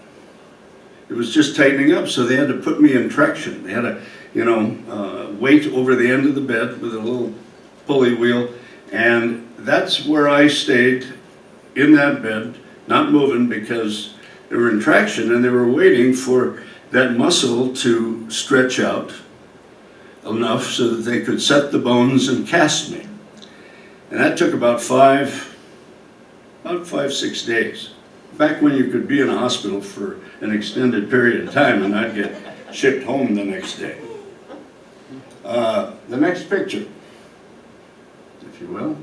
It was just tightening up, so they had to put me in traction. They had a weight over the end of the bed with a little pulley wheel, and that's where I stayed in that bed, not moving, because they were in traction and they were waiting for that muscle to stretch out enough so that they could set the bones and cast me. And that took about 6 days. Back when you could be in a hospital for an extended period of time and not get shipped home the next day. The next picture, if you will.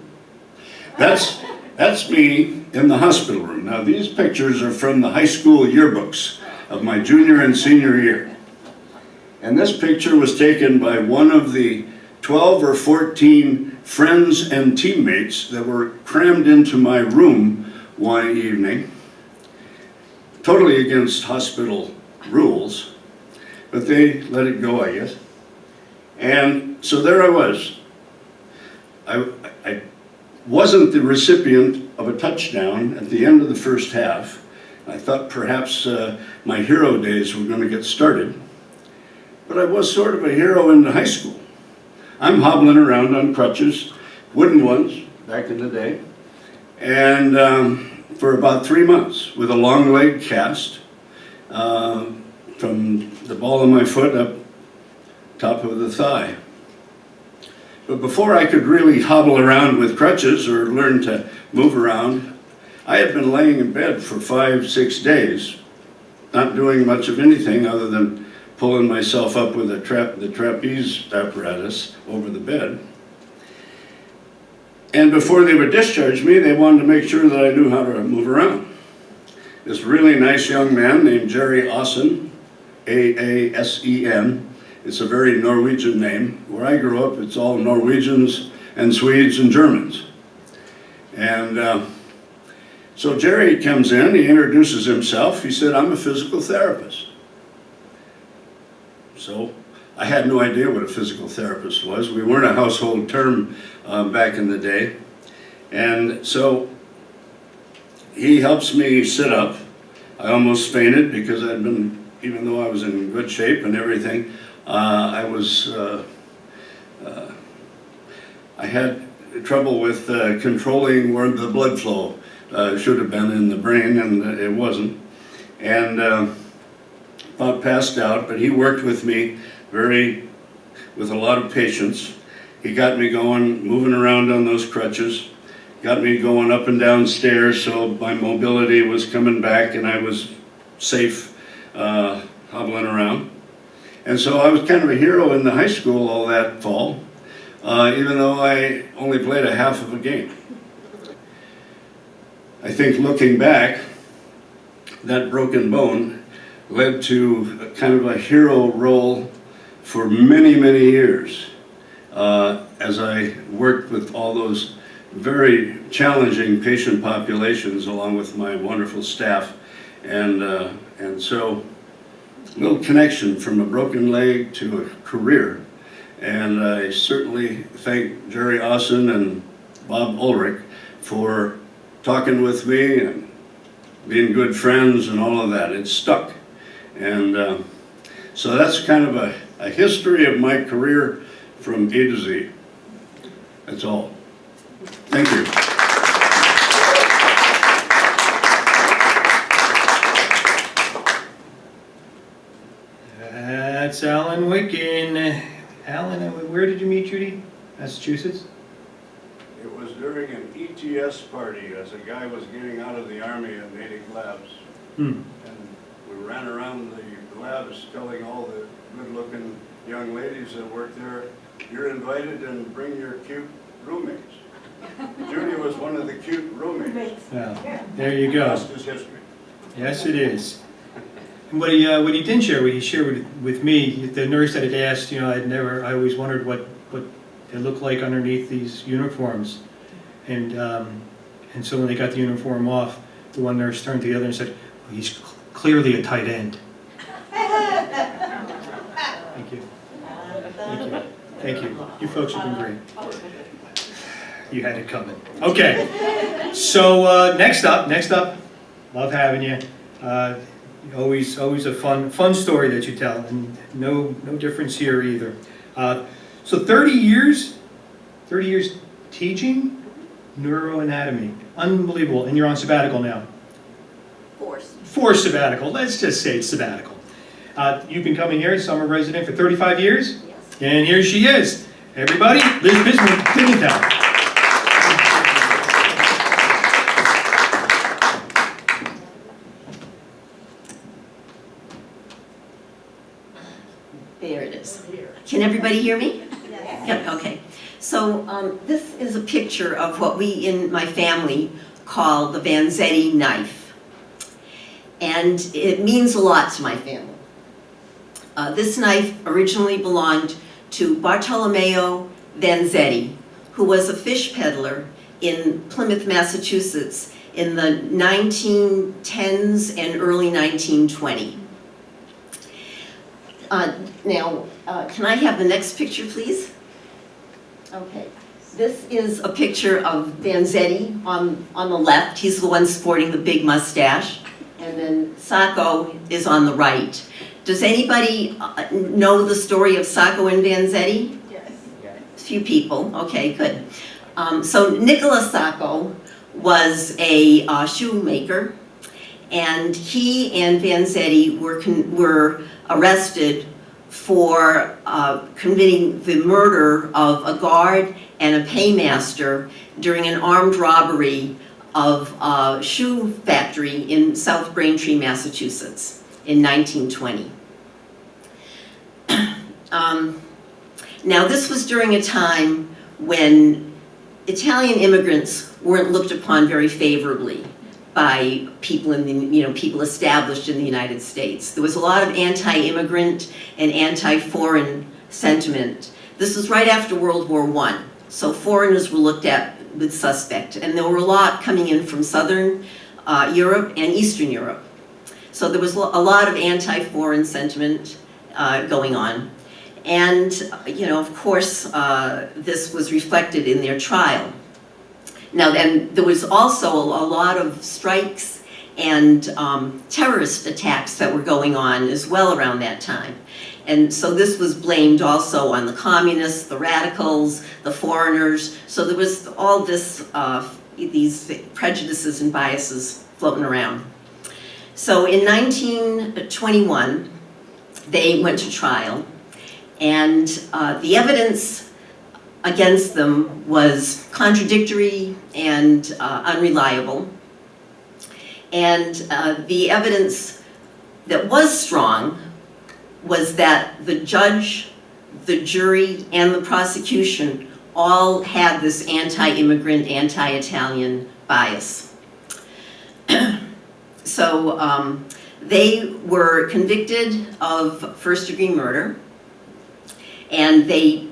That's me in the hospital room. Now these pictures are from the high school yearbooks of my junior and senior year. And this picture was taken by one of the 12 or 14 friends and teammates that were crammed into my room one evening, totally against hospital rules, but they let it go, I guess. And so there I was. I wasn't the recipient of a touchdown at the end of the first half. I thought perhaps my hero days were going to get started. But I was sort of a hero in high school. I'm hobbling around on crutches, wooden ones, back in the day, and for about 3 months with a long leg cast from the ball of my foot up top of the thigh. But before I could really hobble around with crutches or learn to move around, I had been laying in bed for 5-6 days, not doing much of anything other than pulling myself up with the trapeze apparatus over the bed. And before they would discharge me, they wanted to make sure that I knew how to move around. This really nice young man named Jerry Aasen, A-A-S-E-N, it's a very Norwegian name. Where I grew up, it's all Norwegians and Swedes and Germans. And so Jerry comes in, he introduces himself. He said, "I'm a physical therapist." So I had no idea what a physical therapist was. We weren't a household term back in the day. And so he helps me sit up. I almost fainted because I'd been, even though I was in good shape and everything, I had trouble with controlling where the blood flow should have been in the brain, and it wasn't. And about passed out, but he worked with me with a lot of patience. He got me going, moving around on those crutches, got me going up and down stairs, so my mobility was coming back and I was safe hobbling around. And so I was kind of a hero in the high school all that fall, even though I only played a half of a game. I think looking back, that broken bone led to kind of a hero role for many, many years as I worked with all those very challenging patient populations along with my wonderful staff. And so a little connection from a broken leg to a career. And I certainly thank Jerry Aasen and Bob Ulrich for talking with me and being good friends and all of that. It stuck. And so that's kind of a history of my career from A to Z. That's all. Thank you. That's Alan Wicken. Alan, where did you meet Judy? Massachusetts? It was during an ETS party as a guy was getting out of the Army at Natick Labs. And we ran around the labs telling all the good-looking young ladies that worked there, "You're invited and bring your cute roommates." Judy was one of the cute roommates. Well, there you go. Rest is history. Yes, it is. And what he didn't share, what he shared with me, the nurse that had asked, I always wondered what it looked like underneath these uniforms. And so when they got the uniform off, the one nurse turned to the other and said, "Well, he's clearly a tight end." Thank you. Thank you. Thank you. You folks have been great. You had it coming. Okay. So next up, love having you. Always a fun story that you tell, and no difference here either. So 30 years teaching neuroanatomy. Unbelievable. And you're on sabbatical now. Forced sabbatical. Let's just say it's sabbatical. You've been coming here, summer resident, for 35 years? Yes. And here she is. Everybody, Liz Pimentel. There it is. Can everybody hear me? Yes. Yep, okay. So this is a picture of what we in my family call the Vanzetti knife. And it means a lot to my family. This knife originally belonged to Bartolomeo Vanzetti, who was a fish peddler in Plymouth, Massachusetts in the 1910s and early 1920s. Now, can I have the next picture, please? Okay. This is a picture of Vanzetti on the left. He's the one sporting the big mustache. And then Sacco is on the right. Does anybody know the story of Sacco and Vanzetti? Yes. A few people. Okay, good. So Nicola Sacco was a shoemaker, and he and Vanzetti were arrested for committing the murder of a guard and a paymaster during an armed robbery of a shoe factory in South Braintree, Massachusetts in 1920. Now this was during a time when Italian immigrants weren't looked upon very favorably by people in the, people established in the United States. There was a lot of anti-immigrant and anti-foreign sentiment. This was right after World War I, so foreigners were looked at with suspect, and there were a lot coming in from Southern Europe and Eastern Europe. So there was a lot of anti-foreign sentiment going on. And, of course, this was reflected in their trial. Now then, there was also a lot of strikes and terrorist attacks that were going on as well around that time. And so this was blamed also on the communists, the radicals, the foreigners. So there was all this, these prejudices and biases floating around. So in 1921, they went to trial, and the evidence against them was contradictory and unreliable. And the evidence that was strong was that the judge, the jury, and the prosecution all had this anti-immigrant, anti-Italian bias. So they were convicted of first-degree murder, and they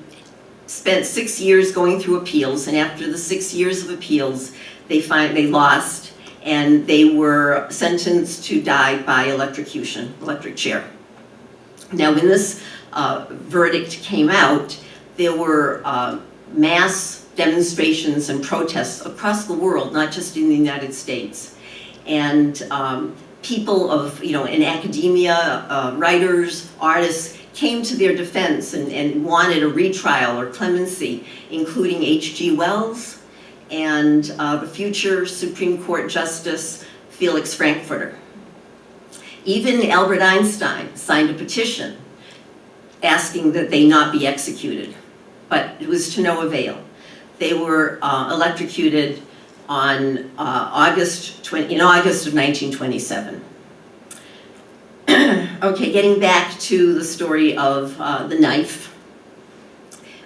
spent 6 years going through appeals, and after the 6 years of appeals, they lost, and they were sentenced to die by electrocution, electric chair. Now, when this verdict came out, there were mass demonstrations and protests across the world, not just in the United States. And people of, in academia, writers, artists, came to their defense and wanted a retrial or clemency, including H.G. Wells and the future Supreme Court Justice Felix Frankfurter. Even Albert Einstein signed a petition asking that they not be executed, but it was to no avail. They were electrocuted on August of 1927. Okay, getting back to the story of the knife.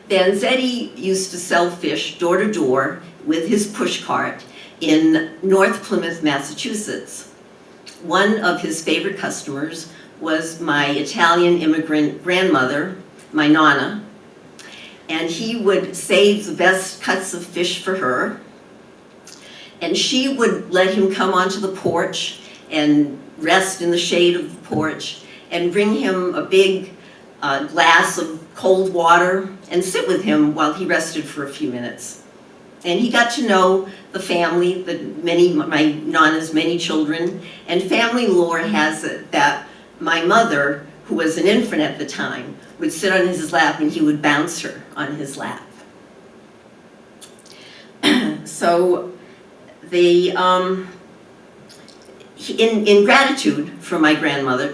Vanzetti used to sell fish door to door with his pushcart in North Plymouth, Massachusetts. One of his favorite customers was my Italian immigrant grandmother, my Nonna, and he would save the best cuts of fish for her, and she would let him come onto the porch and rest in the shade of the porch and bring him a big glass of cold water and sit with him while he rested for a few minutes. And he got to know the family, my Nonna's many children, and family lore has it that my mother, who was an infant at the time, would sit on his lap and he would bounce her on his lap. So they, in gratitude for my grandmother,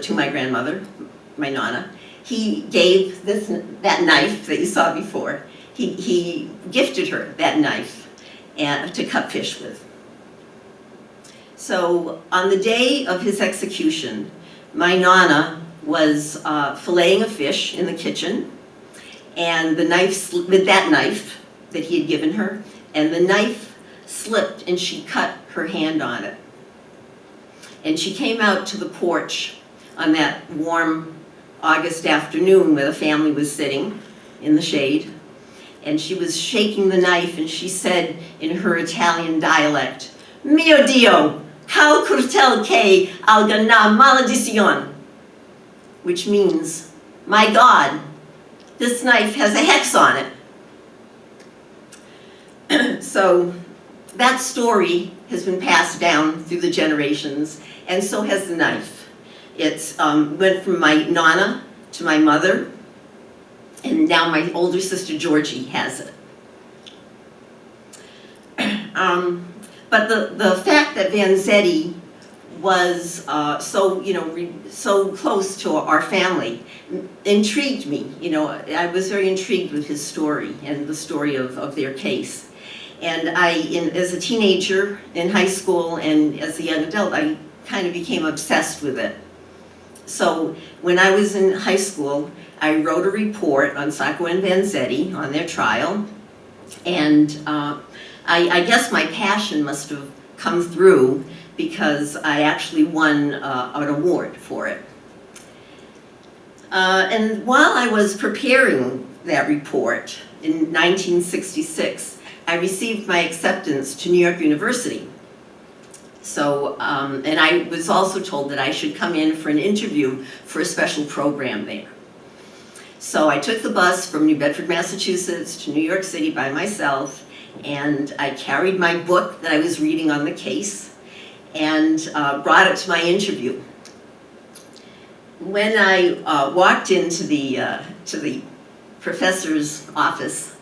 my Nonna, he gave that knife that you saw before. He gifted her that knife to cut fish with. So on the day of his execution, my Nonna was filleting a fish in the kitchen, and with that knife that he had given her, and the knife slipped and she cut her hand on it. And she came out to the porch on that warm August afternoon where the family was sitting in the shade, and she was shaking the knife, and she said in her Italian dialect, "Mio Dio, cal curtel che algana maledizione," which means, "My God, this knife has a hex on it." So that story has been passed down through the generations, and so has the knife. It's went from my Nonna to my mother, and now my older sister Georgie has it. But the fact that Vanzetti was so, so close to our family, intrigued me. I was very intrigued with his story and the story of their case. And as a teenager, in high school, and as a young adult, I kind of became obsessed with it. So when I was in high school, I wrote a report on Sacco and Vanzetti on their trial, and I guess my passion must have come through because I actually won an award for it. And while I was preparing that report in 1966, I received my acceptance to New York University. So, and I was also told that I should come in for an interview for a special program there. So I took the bus from New Bedford, Massachusetts to New York City by myself, and I carried my book that I was reading on the case and brought it to my interview. When I walked into the professor's office,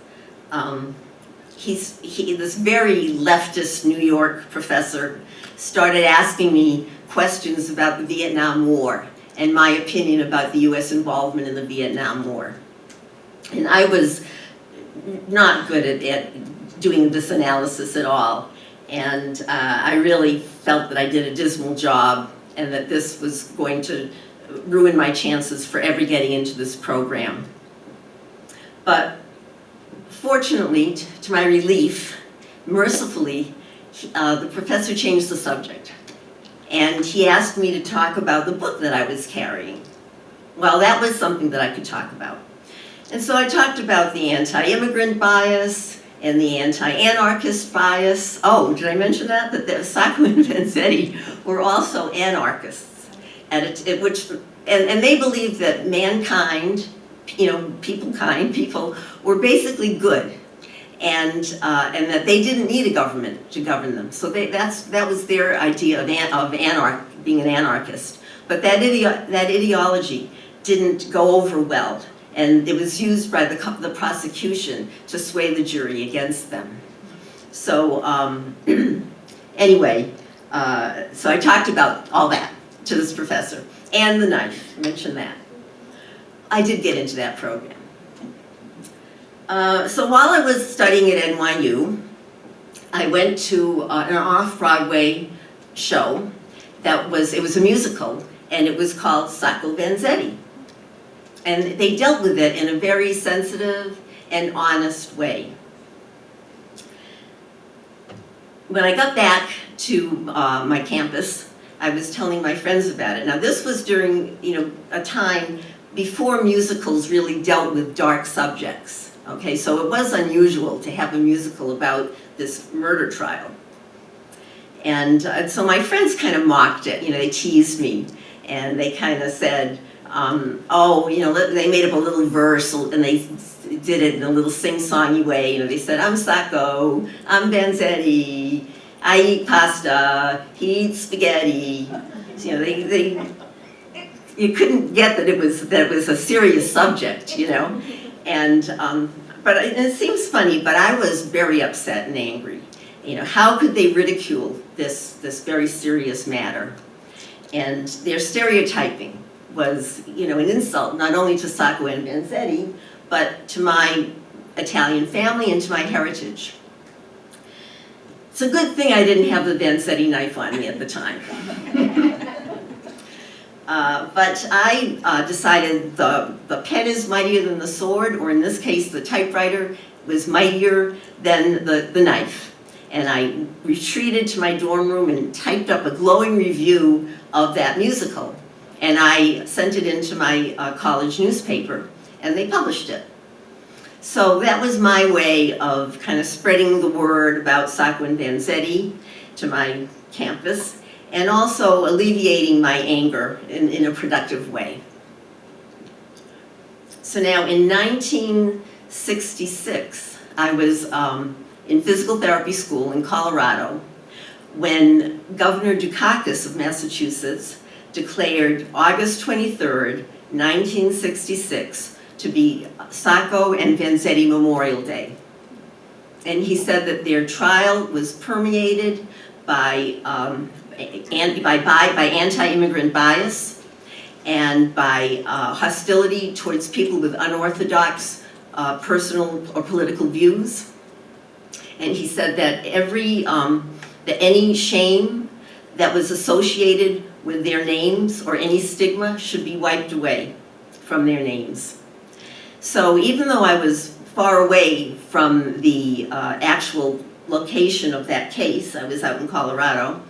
this very leftist New York professor started asking me questions about the Vietnam War and my opinion about the US involvement in the Vietnam War. And I was not good at doing this analysis at all. And I really felt that I did a dismal job and that this was going to ruin my chances for ever getting into this program. But fortunately, to my relief, mercifully, the professor changed the subject. And he asked me to talk about the book that I was carrying. Well, that was something that I could talk about. And so I talked about the anti-immigrant bias and the anti-anarchist bias. Oh, did I mention that? That the Sacco and Vanzetti were also anarchists. And they believed that mankind, people were basically good. And that they didn't need a government to govern them. So that was their idea of being an anarchist. But that ideology didn't go over well, and it was used by the prosecution to sway the jury against them. So anyway, so I talked about all that to this professor, and the knife, mention that. I did get into that program. So while I was studying at NYU, I went to an off-Broadway show it was a musical, and it was called Sacco Vanzetti. And they dealt with it in a very sensitive and honest way. When I got back to my campus, I was telling my friends about it. Now this was during a time before musicals really dealt with dark subjects. Okay, so it was unusual to have a musical about this murder trial. And so my friends kind of mocked it, they teased me. And they kind of said, they made up a little verse and they did it in a little sing-songy way. They said, I'm Sacco, I'm Vanzetti, I eat pasta, he eats spaghetti. So, you couldn't get that it was a serious subject, And, but it seems funny, but I was very upset and angry. How could they ridicule this very serious matter? And their stereotyping was, an insult not only to Sacco and Vanzetti, but to my Italian family and to my heritage. It's a good thing I didn't have the Vanzetti knife on me at the time. But I decided the pen is mightier than the sword, or in this case, the typewriter was mightier than the knife. And I retreated to my dorm room and typed up a glowing review of that musical. And I sent it into my college newspaper, and they published it. So that was my way of kind of spreading the word about Sacco and Vanzetti to my campus, and also alleviating my anger in a productive way. So now in 1966, I was in physical therapy school in Colorado when Governor Dukakis of Massachusetts declared August 23rd, 1966 to be Sacco and Vanzetti Memorial Day. And he said that their trial was permeated by by anti-immigrant bias and by hostility towards people with unorthodox personal or political views. And he said that any shame that was associated with their names or any stigma should be wiped away from their names. So even though I was far away from the actual location of that case, I was out in Colorado,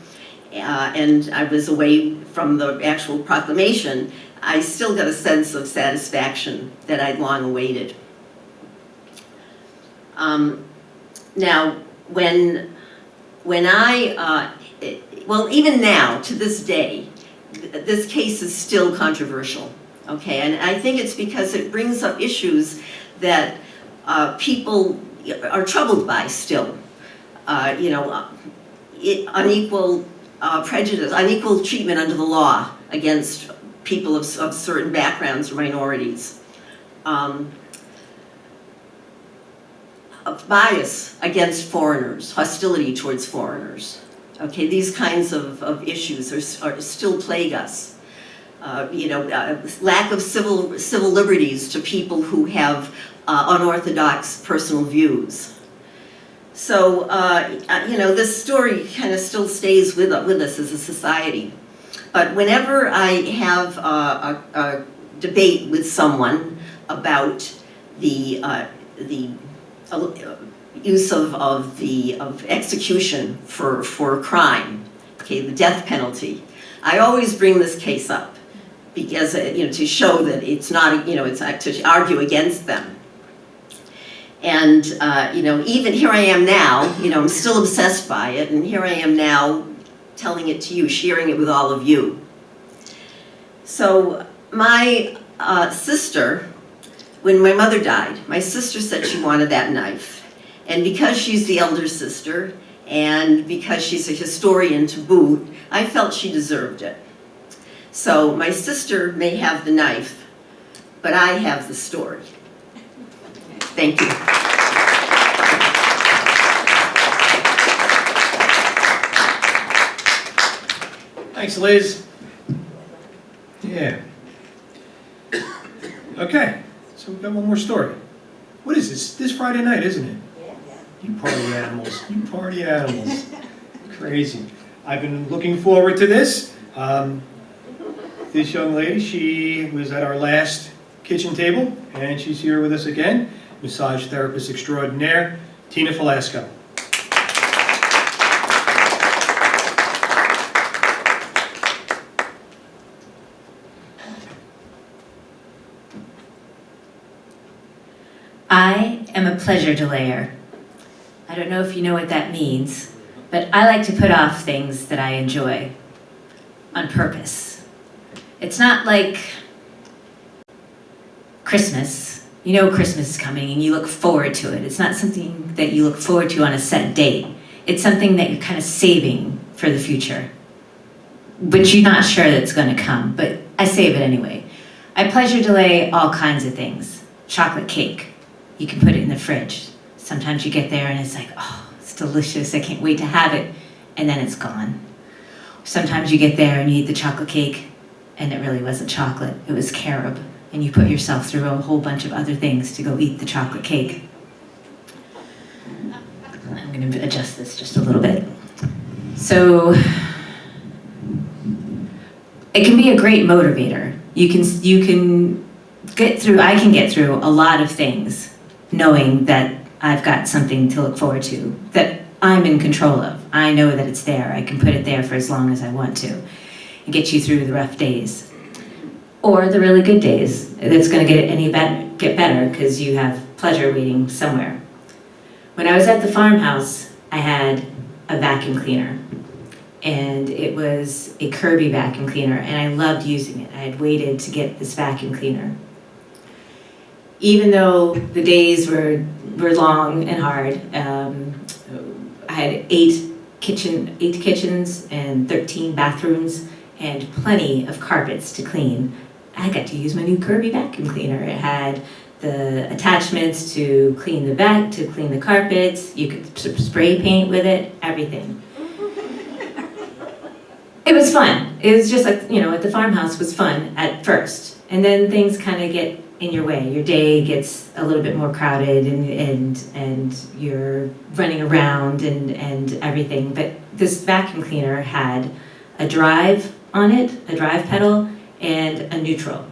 and I was away from the actual proclamation, I still got a sense of satisfaction that I'd long awaited. Now, when even now, to this day, this case is still controversial, okay? And I think it's because it brings up issues that people are troubled by still. Unequal prejudice, unequal treatment under the law against people of certain backgrounds or minorities. Bias against foreigners, hostility towards foreigners. Okay, these kinds of issues are still plague us. Lack of civil liberties to people who have unorthodox personal views. So, this story kind of still stays with us as a society. But whenever I have a debate with someone about the use of execution for crime, okay, the death penalty, I always bring this case up because to show that it's not, it's to argue against them. And even here I am now, I'm still obsessed by it, and here I am now telling it to you, sharing it with all of you. So my sister, when my mother died, my sister said she wanted that knife. And because she's the elder sister, and because she's a historian to boot, I felt she deserved it. So my sister may have the knife, but I have the story. Thank you. Thanks, Liz. Yeah. Okay, so we've got one more story. What is this? This Friday night, isn't it? You party animals. You party animals. Crazy. I've been looking forward to this. This young lady, she was at our last kitchen table, and she's here with us again. Massage therapist extraordinaire, Tina Falasco. I am a pleasure delayer. I don't know if you know what that means, but I like to put off things that I enjoy on purpose. It's not like Christmas. You know Christmas is coming and you look forward to it. It's not something that you look forward to on a set date. It's something that you're kind of saving for the future, but you're not sure that it's going to come, but I save it anyway. I pleasure delay all kinds of things. Chocolate cake. You can put it in the fridge. Sometimes you get there and it's like, oh, it's delicious, I can't wait to have it, and then it's gone. Sometimes you get there and you eat the chocolate cake and it really wasn't chocolate, it was carob, and you put yourself through a whole bunch of other things to go eat the chocolate cake. I'm going to adjust this just a little bit. So, it can be a great motivator. You can get through, I can get through a lot of things knowing that I've got something to look forward to, that I'm in control of. I know that it's there. I can put it there for as long as I want to and get you through the rough days. Or the really good days. It's going to get better because you have pleasure waiting somewhere. When I was at the farmhouse, I had a vacuum cleaner. And it was a Kirby vacuum cleaner, and I loved using it. I had waited to get this vacuum cleaner. Even though the days were long and hard, I had 8 kitchens and 13 bathrooms and plenty of carpets to clean. I got to use my new Kirby vacuum cleaner. It had the attachments to clean the carpets. You could spray paint with it, everything. It was fun. It was just like, at the farmhouse was fun at first. And then things kind of get in your way. Your day gets a little bit more crowded and you're running around and everything. But this vacuum cleaner had a drive on it, a drive pedal, and a neutral.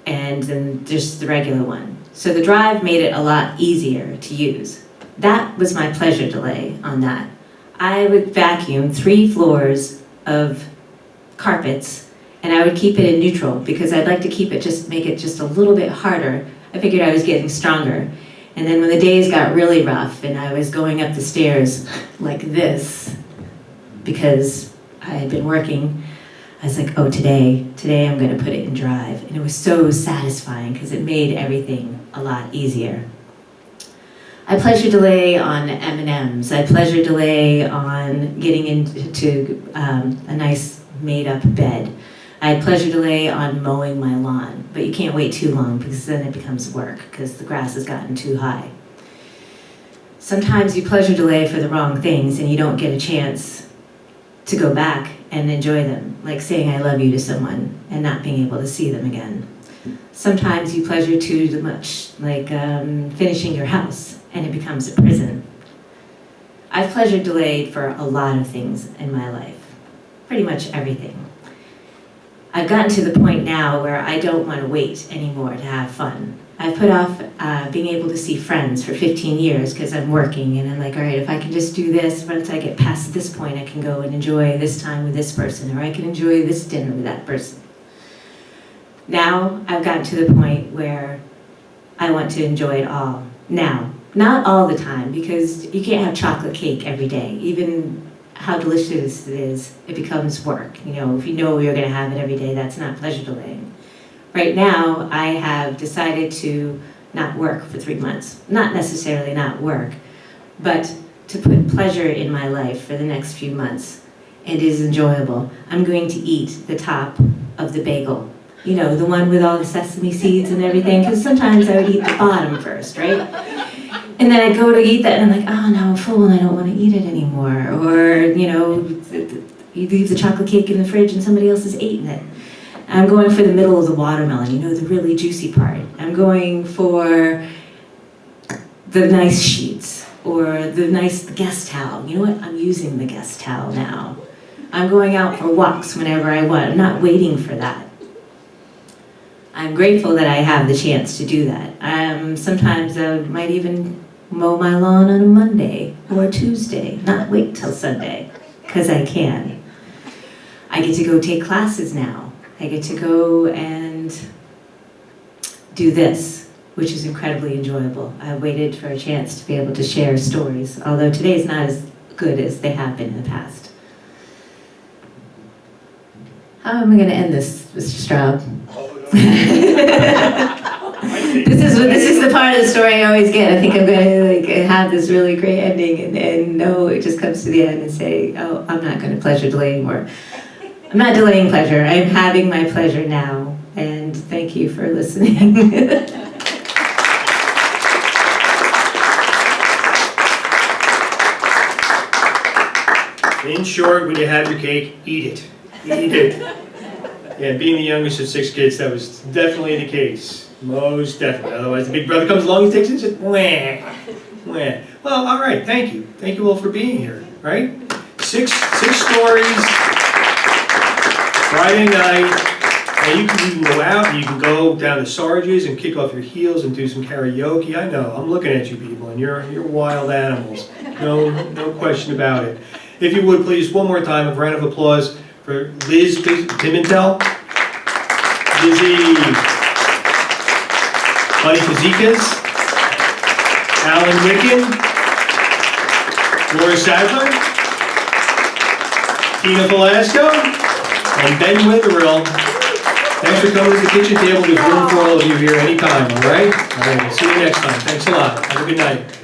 And then just the regular one. So the drive made it a lot easier to use. That was my pleasure delay on that. I would vacuum 3 floors of carpets, and I would keep it in neutral because I'd like to make it just a little bit harder. I figured I was getting stronger. And then when the days got really rough and I was going up the stairs like this, because I had been working, I was like, oh, today I'm gonna put it in drive. And it was so satisfying because it made everything a lot easier. I pleasure delay on M&Ms. I pleasure delay on getting into a nice made-up bed. I pleasure delay on mowing my lawn, but you can't wait too long because then it becomes work because the grass has gotten too high. Sometimes you pleasure delay for the wrong things and you don't get a chance to go back and enjoy them, like saying I love you to someone and not being able to see them again. Sometimes you pleasure too much, like finishing your house, and it becomes a prison. I've pleasure delayed for a lot of things in my life, pretty much everything. I've gotten to the point now where I don't want to wait anymore to have fun. I've put off being able to see friends for 15 years because I'm working, and I'm like, all right, if I can just do this, once I get past this point, I can go and enjoy this time with this person, or I can enjoy this dinner with that person. Now, I've gotten to the point where I want to enjoy it all. Now, not all the time, because you can't have chocolate cake every day. Even how delicious it is, it becomes work. If you know you're going to have it every day, that's not pleasure delaying. Right now, I have decided to not work for 3 months. Not necessarily not work, but to put pleasure in my life for the next few months. It is enjoyable. I'm going to eat the top of the bagel. The one with all the sesame seeds and everything, because sometimes I would eat the bottom first, right? And then I'd go to eat that and I'm like, oh, now I'm full and I don't want to eat it anymore. Or, you leave the chocolate cake in the fridge and somebody else has eaten it. I'm going for the middle of the watermelon, the really juicy part. I'm going for the nice sheets or the nice guest towel. You know what? I'm using the guest towel now. I'm going out for walks whenever I want. I'm not waiting for that. I'm grateful that I have the chance to do that. Sometimes I might even mow my lawn on a Monday or a Tuesday, not wait till Sunday, because I can. I get to go take classes now. I get to go and do this, which is incredibly enjoyable. I waited for a chance to be able to share stories, although today's not as good as they have been in the past. How am I going to end this, Mr. Straub? This is the part of the story I always get. I think I'm going to have this really great ending and no, it just comes to the end and say, oh, I'm not going to pleasure delay anymore. I'm not delaying pleasure. I'm having my pleasure now. And thank you for listening. In short, when you have your cake, eat it. Eat it. Yeah, being the youngest of 6 kids, that was definitely the case. Most definitely. Otherwise, the big brother comes along, he takes it and says, wah, wah. Well, all right, thank you. Thank you all for being here, right? Six stories, Friday night. And you can go out and you can go down to Sarge's and kick off your heels and do some karaoke. I know, I'm looking at you people, and you're wild animals. No question about it. If you would, please, one more time, a round of applause for Liz Pimentel, Lizzie, Buddy Fazekas, Alan Wicken, Laura Sadler, Tina Falasco, and Ben Wetherill. Thanks for coming to the kitchen table. There's room for all of you here anytime, all right? All right, we'll see you next time. Thanks a lot. Have a good night.